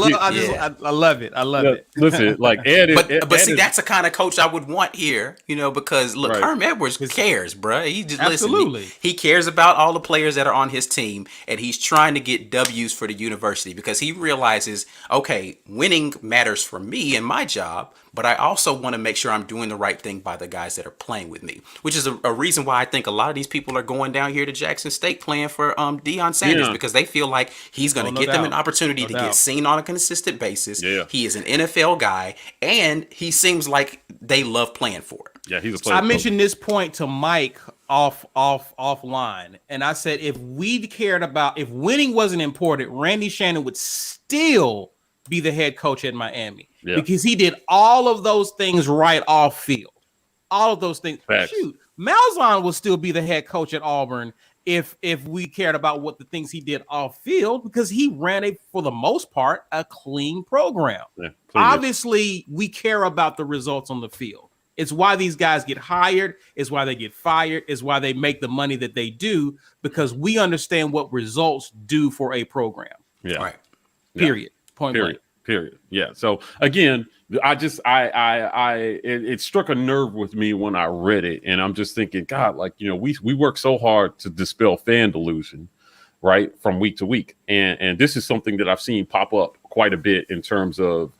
Speaker 2: love it.
Speaker 1: Listen, like Ed.
Speaker 3: But see, that's the kind of coach I would want here. Because look, Herm Edwards cares, bro. He just absolutely. He cares about all the players that are on his team, and he's trying to get W's for the university because he realizes, okay, winning matters for me and my job. But I also want to make sure I'm doing the right thing by the guys that are playing with me, which is a reason why I think a lot of these people are going down here to Jackson State playing for Deion Sanders because they feel like he's going to get them an opportunity to get seen on a consistent basis. Yeah. He is an NFL guy, and he seems like they love playing for him.
Speaker 1: Yeah, he's a player.
Speaker 2: I mentioned this point to Mike offline, and I said if winning wasn't important, Randy Shannon would still be the head coach at Miami because he did all of those things right off field. All of those things. Facts. Shoot, Malzahn will still be the head coach at Auburn if we cared about what the things he did off field because he ran for the most part, a clean program. Yeah, obviously, we care about the results on the field. It's why these guys get hired. It's why they get fired. It's why they make the money that they do because we understand what results do for a program.
Speaker 1: Yeah. Right.
Speaker 2: Period. Point blank.
Speaker 1: Period. Yeah. So again, it struck a nerve with me when I read it, and I'm just thinking, God, we work so hard to dispel fan delusion, right, from week to week. And this is something that I've seen pop up quite a bit in terms of,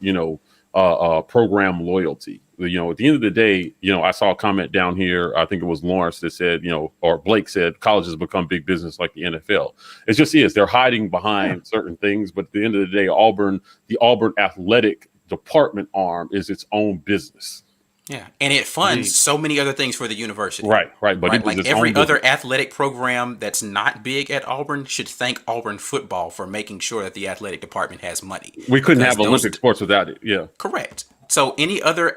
Speaker 1: program loyalty. At the end of the day, I saw a comment down here. I think it was Lawrence that said, or Blake said, college has become big business like the NFL. It just is. They're hiding behind certain things. But at the end of the day, the Auburn athletic department arm is its own business.
Speaker 3: Yeah, and it funds so many other things for the university.
Speaker 1: Right. But
Speaker 3: right? Like every other athletic program that's not big at Auburn should thank Auburn football for making sure that the athletic department has money.
Speaker 1: We couldn't have Olympic sports without it. Yeah.
Speaker 3: Correct. So any other,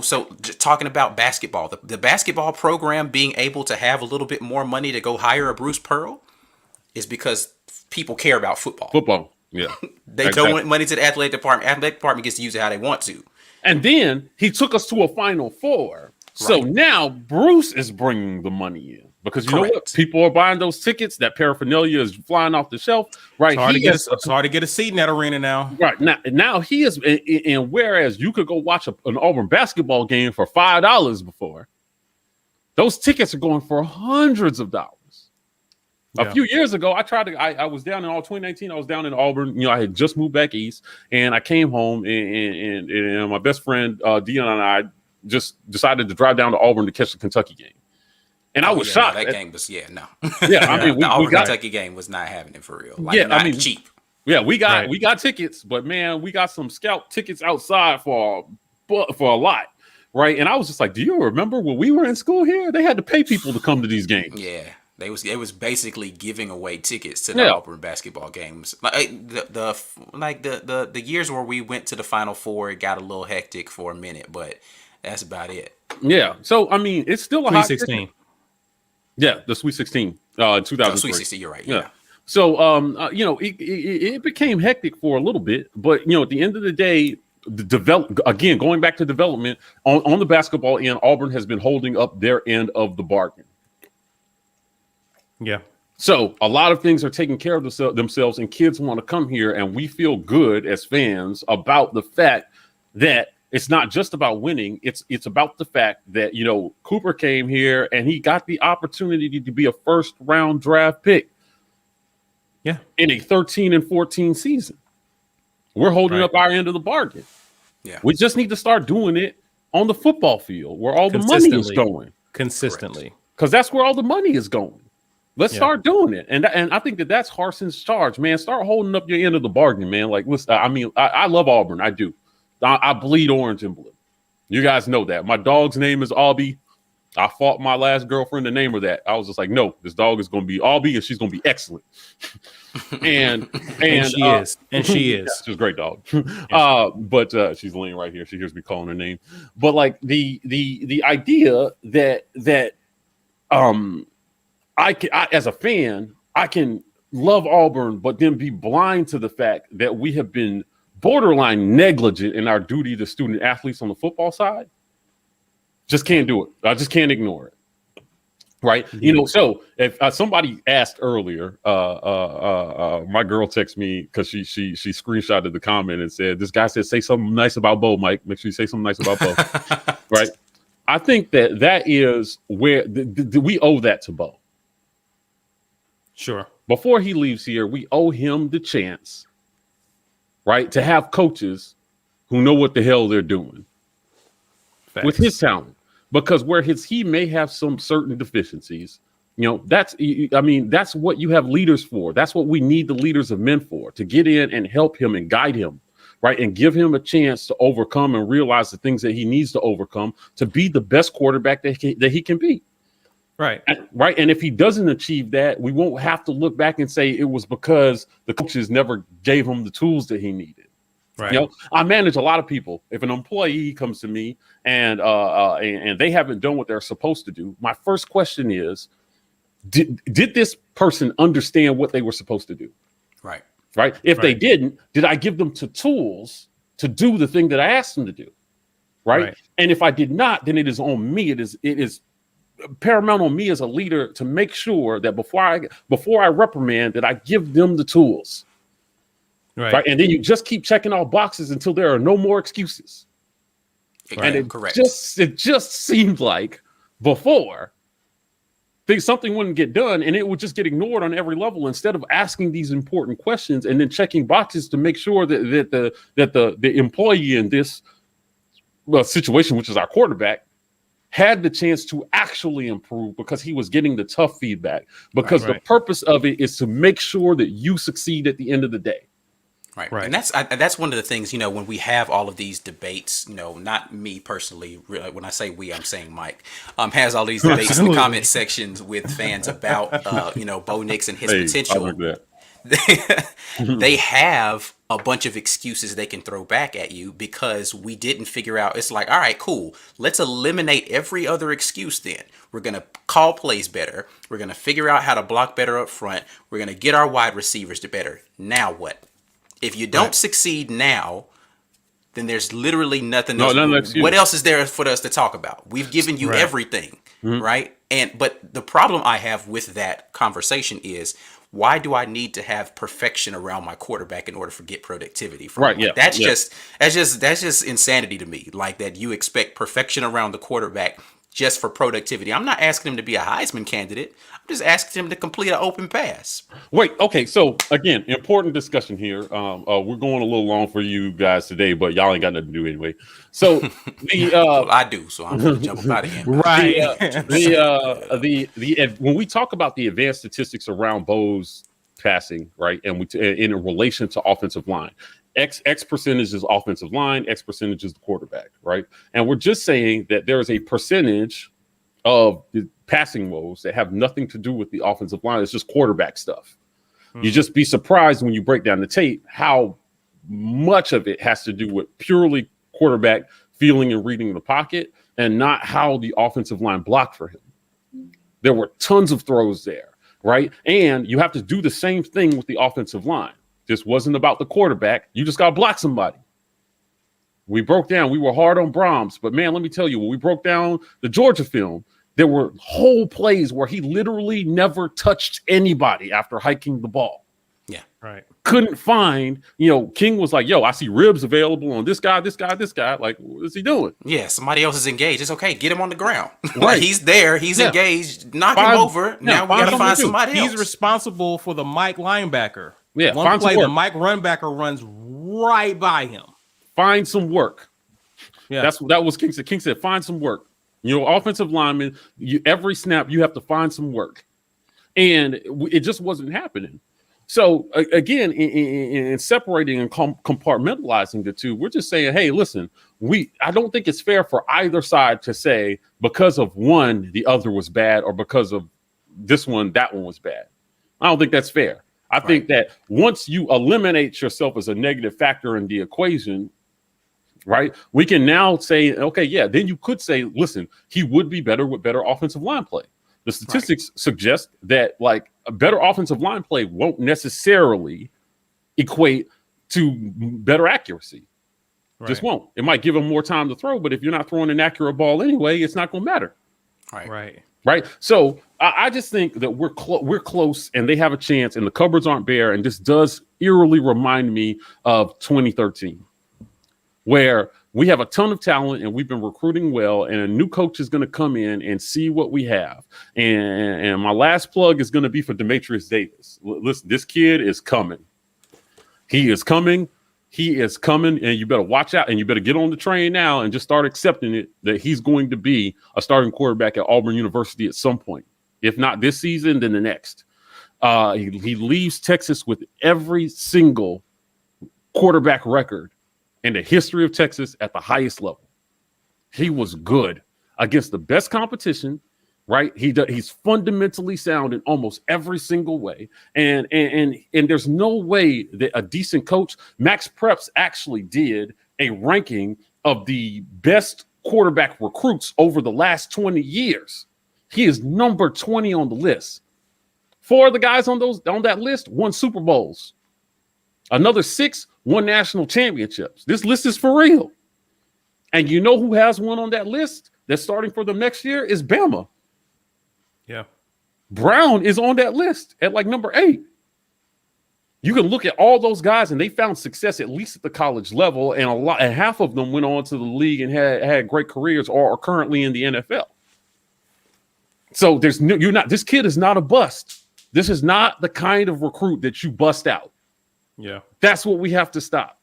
Speaker 3: so just talking about basketball, the basketball program being able to have a little bit more money to go hire a Bruce Pearl is because people care about football.
Speaker 1: Football, yeah.
Speaker 3: They don't want money to the athletic department. Athletic department gets to use it how they want to.
Speaker 1: And then he took us to a Final Four. So now Bruce is bringing the money in because you know what? People are buying those tickets. That paraphernalia is flying off the shelf. Right.
Speaker 2: It's hard to get a seat in that arena now.
Speaker 1: Right. Now he is. And whereas you could go watch an Auburn basketball game for $5 before, those tickets are going for hundreds of dollars. A few years ago, I was down in 2019. I was down in Auburn. I had just moved back east, and I came home, and my best friend Dion and I just decided to drive down to Auburn to catch the Kentucky game. And I was shocked.
Speaker 3: No, that game was no.
Speaker 1: Yeah, I mean,
Speaker 3: the Auburn Kentucky game was not happening for real. Like, cheap.
Speaker 1: Yeah, we got tickets, but man, we got some scout tickets outside for a lot. Right, and I was just like, do you remember when we were in school here? They had to pay people to come to these games.
Speaker 3: Yeah. It was basically giving away tickets to the Auburn basketball games. Like the years where we went to the Final Four, it got a little hectic for a minute, but that's about it.
Speaker 1: Yeah. So I mean, it's still a
Speaker 2: Sweet 16.
Speaker 1: Yeah, the Sweet 16, 2003.
Speaker 3: Sweet 16. You're right. Yeah.
Speaker 1: So it became hectic for a little bit, but at the end of the day, going back to development on the basketball end, Auburn has been holding up their end of the bargain.
Speaker 2: Yeah.
Speaker 1: So a lot of things are taking care of themselves, and kids want to come here, and we feel good as fans about the fact that it's not just about winning. It's about the fact that, Cooper came here and he got the opportunity to be a first round draft pick.
Speaker 2: Yeah.
Speaker 1: In a 13-14 season. We're holding up our end of the bargain.
Speaker 3: Yeah.
Speaker 1: We just need to start doing it on the football field where all the money is going.
Speaker 2: Consistently.
Speaker 1: Because that's where all the money is going. Let's start doing it. And I think that's Harsin's charge, man. Start holding up your end of the bargain, man. Like, listen, I love Auburn. I do. I bleed orange and blue. You guys know that. My dog's name is Albie. I fought my last girlfriend to name her that. I was just like, no, this dog is going to be Albie, and she's going to be excellent. and
Speaker 2: she is. And she is.
Speaker 1: Yeah, she's a great dog. But she's laying right here. She hears me calling her name. But like the idea that I as a fan, I can love Auburn, but then be blind to the fact that we have been borderline negligent in our duty to student athletes on the football side. Just can't do it. I just can't ignore it. Right. Mm-hmm. So if somebody asked earlier, my girl texted me because she screenshotted the comment and said, this guy said, say something nice about Bo, Mike. Make sure you say something nice about Bo. Right. I think that is where we owe that to Bo.
Speaker 2: Sure.
Speaker 1: Before he leaves here, we owe him the chance, right, to have coaches who know what the hell they're doing. Facts. With his talent. Because he may have some certain deficiencies, that's what you have leaders for. That's what we need the leaders of men for, to get in and help him and guide him, right, and give him a chance to overcome and realize the things that he needs to overcome to be the best quarterback that he can be.
Speaker 2: Right.
Speaker 1: Right. And if he doesn't achieve that, we won't have to look back and say it was because the coaches never gave him the tools that he needed. Right. I manage a lot of people. If an employee comes to me and they haven't done what they're supposed to do, my first question is, did this person understand what they were supposed to do?
Speaker 3: Right.
Speaker 1: Right. If they didn't, did I give them the tools to do the thing that I asked them to do? Right. And if I did not, then it is on me. It is paramount on me as a leader to make sure that before I reprimand, that I give them the tools. Right. And then you just keep checking all boxes until there are no more excuses.
Speaker 3: Right.
Speaker 1: And it just seemed like before something wouldn't get done, and it would just get ignored on every level instead of asking these important questions and then checking boxes to make sure that the employee in this situation, which is our quarterback, had the chance to actually improve because he was getting the tough feedback. Because the purpose of it is to make sure that you succeed at the end of the day.
Speaker 3: Right. And that's one of the things, when we have all of these debates, not me personally, when I say we, I'm saying Mike, has all these debates in the comment sections with fans about, Bo Nix and his potential.
Speaker 1: I like that.
Speaker 3: They have a bunch of excuses they can throw back at you because we didn't figure out. It's like, all right, cool. Let's eliminate every other excuse then. We're going to call plays better. We're going to figure out how to block better up front. We're going to get our wide receivers to better. Now what? If you don't succeed now, then there's literally nothing else. What else is there for us to talk about? We've given you everything, right? But the problem I have with that conversation is, why do I need to have perfection around my quarterback in order to get productivity from him? That's just insanity to me. Like that you expect perfection around the quarterback just for productivity. I'm not asking him to be a Heisman candidate. I'm just asking him to complete an open pass.
Speaker 1: Wait, okay. So again, important discussion here. We're going a little long for you guys today, but y'all ain't got nothing to do anyway. So
Speaker 3: well, I do, so I'm gonna jump out of here.
Speaker 1: When we talk about the advanced statistics around Bo's passing, right, and in relation to offensive line. X percentage is offensive line, X percentage is the quarterback, right? And we're just saying that there is a percentage of the passing woes that have nothing to do with the offensive line. It's just quarterback stuff. You just be surprised when you break down the tape how much of it has to do with purely quarterback feeling and reading the pocket and not how the offensive line blocked for him. There were tons of throws there, right? And you have to do the same thing with the offensive line. This wasn't about the quarterback. You just got to block somebody. We broke down. We were hard on Brahms. But, man, let me tell you, when we broke down the Georgia film, there were whole plays where he literally never touched anybody after hiking the ball.
Speaker 3: Yeah.
Speaker 2: Right.
Speaker 1: Couldn't find, King was like, yo, I see ribs available on this guy. Like, what is he doing?
Speaker 3: Yeah, somebody else is engaged. It's okay. Get him on the ground. Right. He's there. He's engaged. Knock him over. Now we got to find somebody else.
Speaker 2: He's responsible for the Mike linebacker.
Speaker 1: Yeah,
Speaker 2: one play, the Mike runbacker runs right by him.
Speaker 1: Find some work.
Speaker 2: Yeah,
Speaker 1: that was King said. King said, find some work. Offensive lineman, every snap you have to find some work, and it just wasn't happening. So again, in separating and compartmentalizing the two, we're just saying, hey, listen, I don't think it's fair for either side to say because of one the other was bad or because of this one that one was bad. I don't think that's fair. I think that once you eliminate yourself as a negative factor in the equation, right, we can now say, okay, yeah, then you could say, listen, he would be better with better offensive line play. The statistics suggest that like a better offensive line play won't necessarily equate to better accuracy. Just won't. It might give him more time to throw, but if you're not throwing an accurate ball anyway, it's not going to matter. Right. So I just think that we're close and they have a chance and the cupboards aren't bare. And this does eerily remind me of 2013, where we have a ton of talent and we've been recruiting well. And a new coach is going to come in and see what we have. And my last plug is going to be for Demetrius Davis. Listen, this kid is coming. He is coming. And you better watch out and you better get on the train now and just start accepting it that he's going to be a starting quarterback at Auburn University at some point. If not this season, then the next. He leaves Texas with every single quarterback record in the history of Texas at the highest level. He was good against the best competition. Right, he's fundamentally sound in almost every single way, and there's no way that a decent coach, Max Preps actually did a ranking of the best quarterback recruits over the last 20 years. He is number 20 on the list. 4 of the guys on that list won Super Bowls. Another 6 won national championships. This list is for real. And you know who has one on that list that's starting for them next year is Bama.
Speaker 2: Yeah.
Speaker 1: Brown is on that list at like number 8. You can look at all those guys and they found success at least at the college level, and half of them went on to the league and had great careers or are currently in the NFL. So this kid is not a bust. This is not the kind of recruit that you bust out.
Speaker 2: Yeah.
Speaker 1: That's what we have to stop.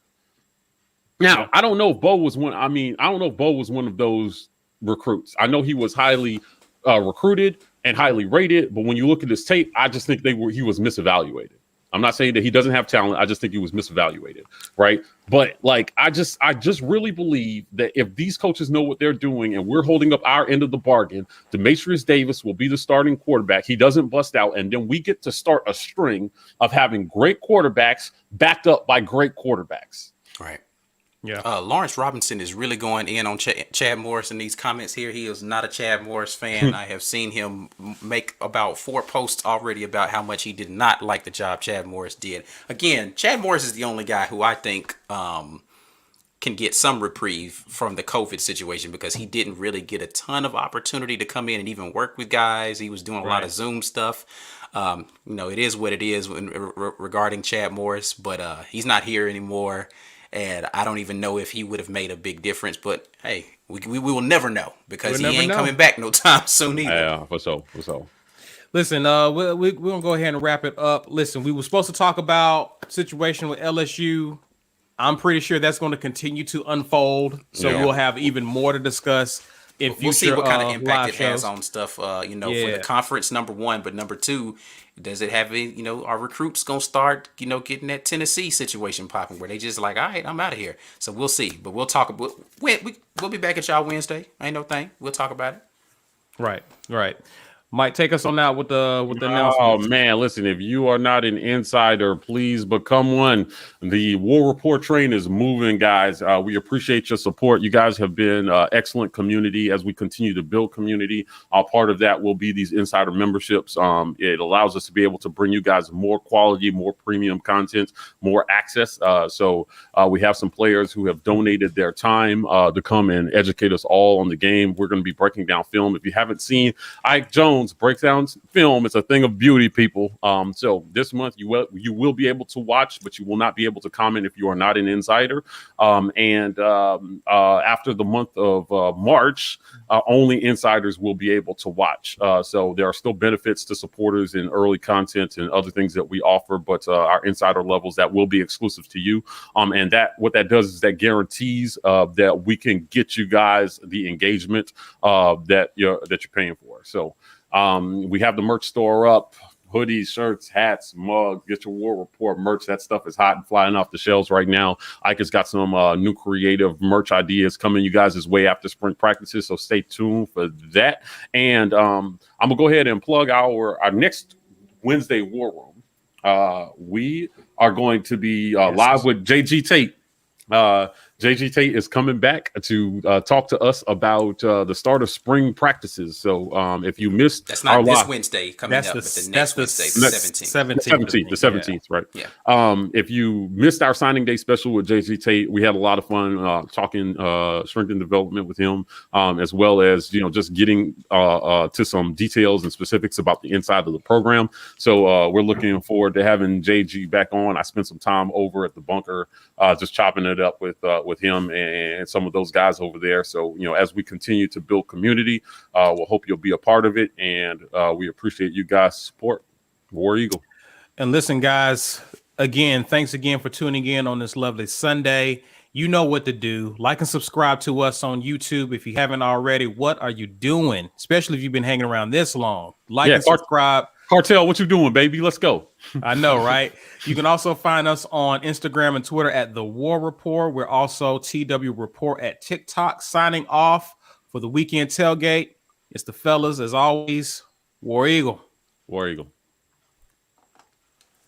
Speaker 1: Now, I don't know if Bo was one. I don't know if Bo was one of those recruits. I know he was highly recruited and highly rated, but when you look at his tape, I just think he was misevaluated. I'm not saying that he doesn't have talent. I just think he was misevaluated, right? But like, I just really believe that if these coaches know what they're doing and we're holding up our end of the bargain, Demetrius Davis will be the starting quarterback. He doesn't bust out, and then we get to start a string of having great quarterbacks backed up by great quarterbacks.
Speaker 3: Right.
Speaker 2: Yeah.
Speaker 3: Lawrence Robinson is really going in on Chad Morris in these comments here. He is not a Chad Morris fan. I have seen him make about 4 posts already about how much he did not like the job Chad Morris did. Again, Chad Morris is the only guy who I think can get some reprieve from the COVID situation, because he didn't really get a ton of opportunity to come in and even work with guys. He was doing a lot of Zoom stuff. It is what it is regarding Chad Morris, but he's not here anymore. And I don't even know if he would have made a big difference. But, hey, we will never know, because he ain't coming back no time soon either.
Speaker 1: Yeah, for sure.
Speaker 2: Listen, we're going to go ahead and wrap it up. Listen, we were supposed to talk about situation with LSU. I'm pretty sure that's going to continue to unfold. So we'll have even more to discuss in future.
Speaker 3: We'll see what kind of impact it has
Speaker 2: shows.
Speaker 3: on stuff, for the conference, number one. But number two, does it have any, our recruits going to start, getting that Tennessee situation popping where they just like, all right, I'm out of here. So we'll see. But we'll talk about we'll be back at y'all Wednesday. Ain't no thing. We'll talk about it.
Speaker 2: Right. Mike, take us on out with the announcement.
Speaker 1: Oh man, listen, if you are not an insider, please become one. The War Report train is moving, guys. We appreciate your support. You guys have been excellent community as we continue to build community. Part of that will be these insider memberships. It allows us to be able to bring you guys more quality, more premium content, more access. So we have some players who have donated their time to come and educate us all on the game. We're going to be breaking down film. If you haven't seen Ike Jones breaks down film, it's a thing of beauty, people. So this month you will be able to watch, but you will not be able to comment if you are not an insider. And after the month of March, only insiders will be able to watch. So there are still benefits to supporters in early content and other things that we offer, but our insider levels that will be exclusive to you. And what that does is that guarantees that we can get you guys the engagement that you're paying for. So we have the merch store up, hoodies, shirts, hats, mugs. Get your War Report merch. That stuff is hot and flying off the shelves right now. Ike has got some new creative merch ideas coming you guys' way after spring practices, so stay tuned for that. And I'm going to go ahead and plug our next Wednesday War Room. We are going to be live with JG Tate. JG Tate is coming back to talk to us about the start of spring practices. So if you missed,
Speaker 3: that's not this Wednesday coming up, but the next Wednesday, the
Speaker 1: 17th. The 17th, right?
Speaker 3: Yeah.
Speaker 1: If you missed our signing day special with JG Tate, we had a lot of fun talking strength and development with him, as well as just getting to some details and specifics about the inside of the program. So we're looking forward to having JG back on. I spent some time over at the bunker, just chopping it up with him and some of those guys over there. So, as we continue to build community, we'll hope you'll be a part of it. And we appreciate you guys' support. War Eagle.
Speaker 2: And listen, guys, again, thanks again for tuning in on this lovely Sunday. You know what to do. Like and subscribe to us on YouTube. If you haven't already, what are you doing? Especially if you've been hanging around this long. Like and subscribe.
Speaker 1: Cartel, what you doing, baby? Let's go.
Speaker 2: I know, right? You can also find us on Instagram and Twitter at The War Report. We're also TW Report at TikTok. Signing off for the Weekend Tailgate. It's the fellas, as always. War Eagle.
Speaker 1: War Eagle.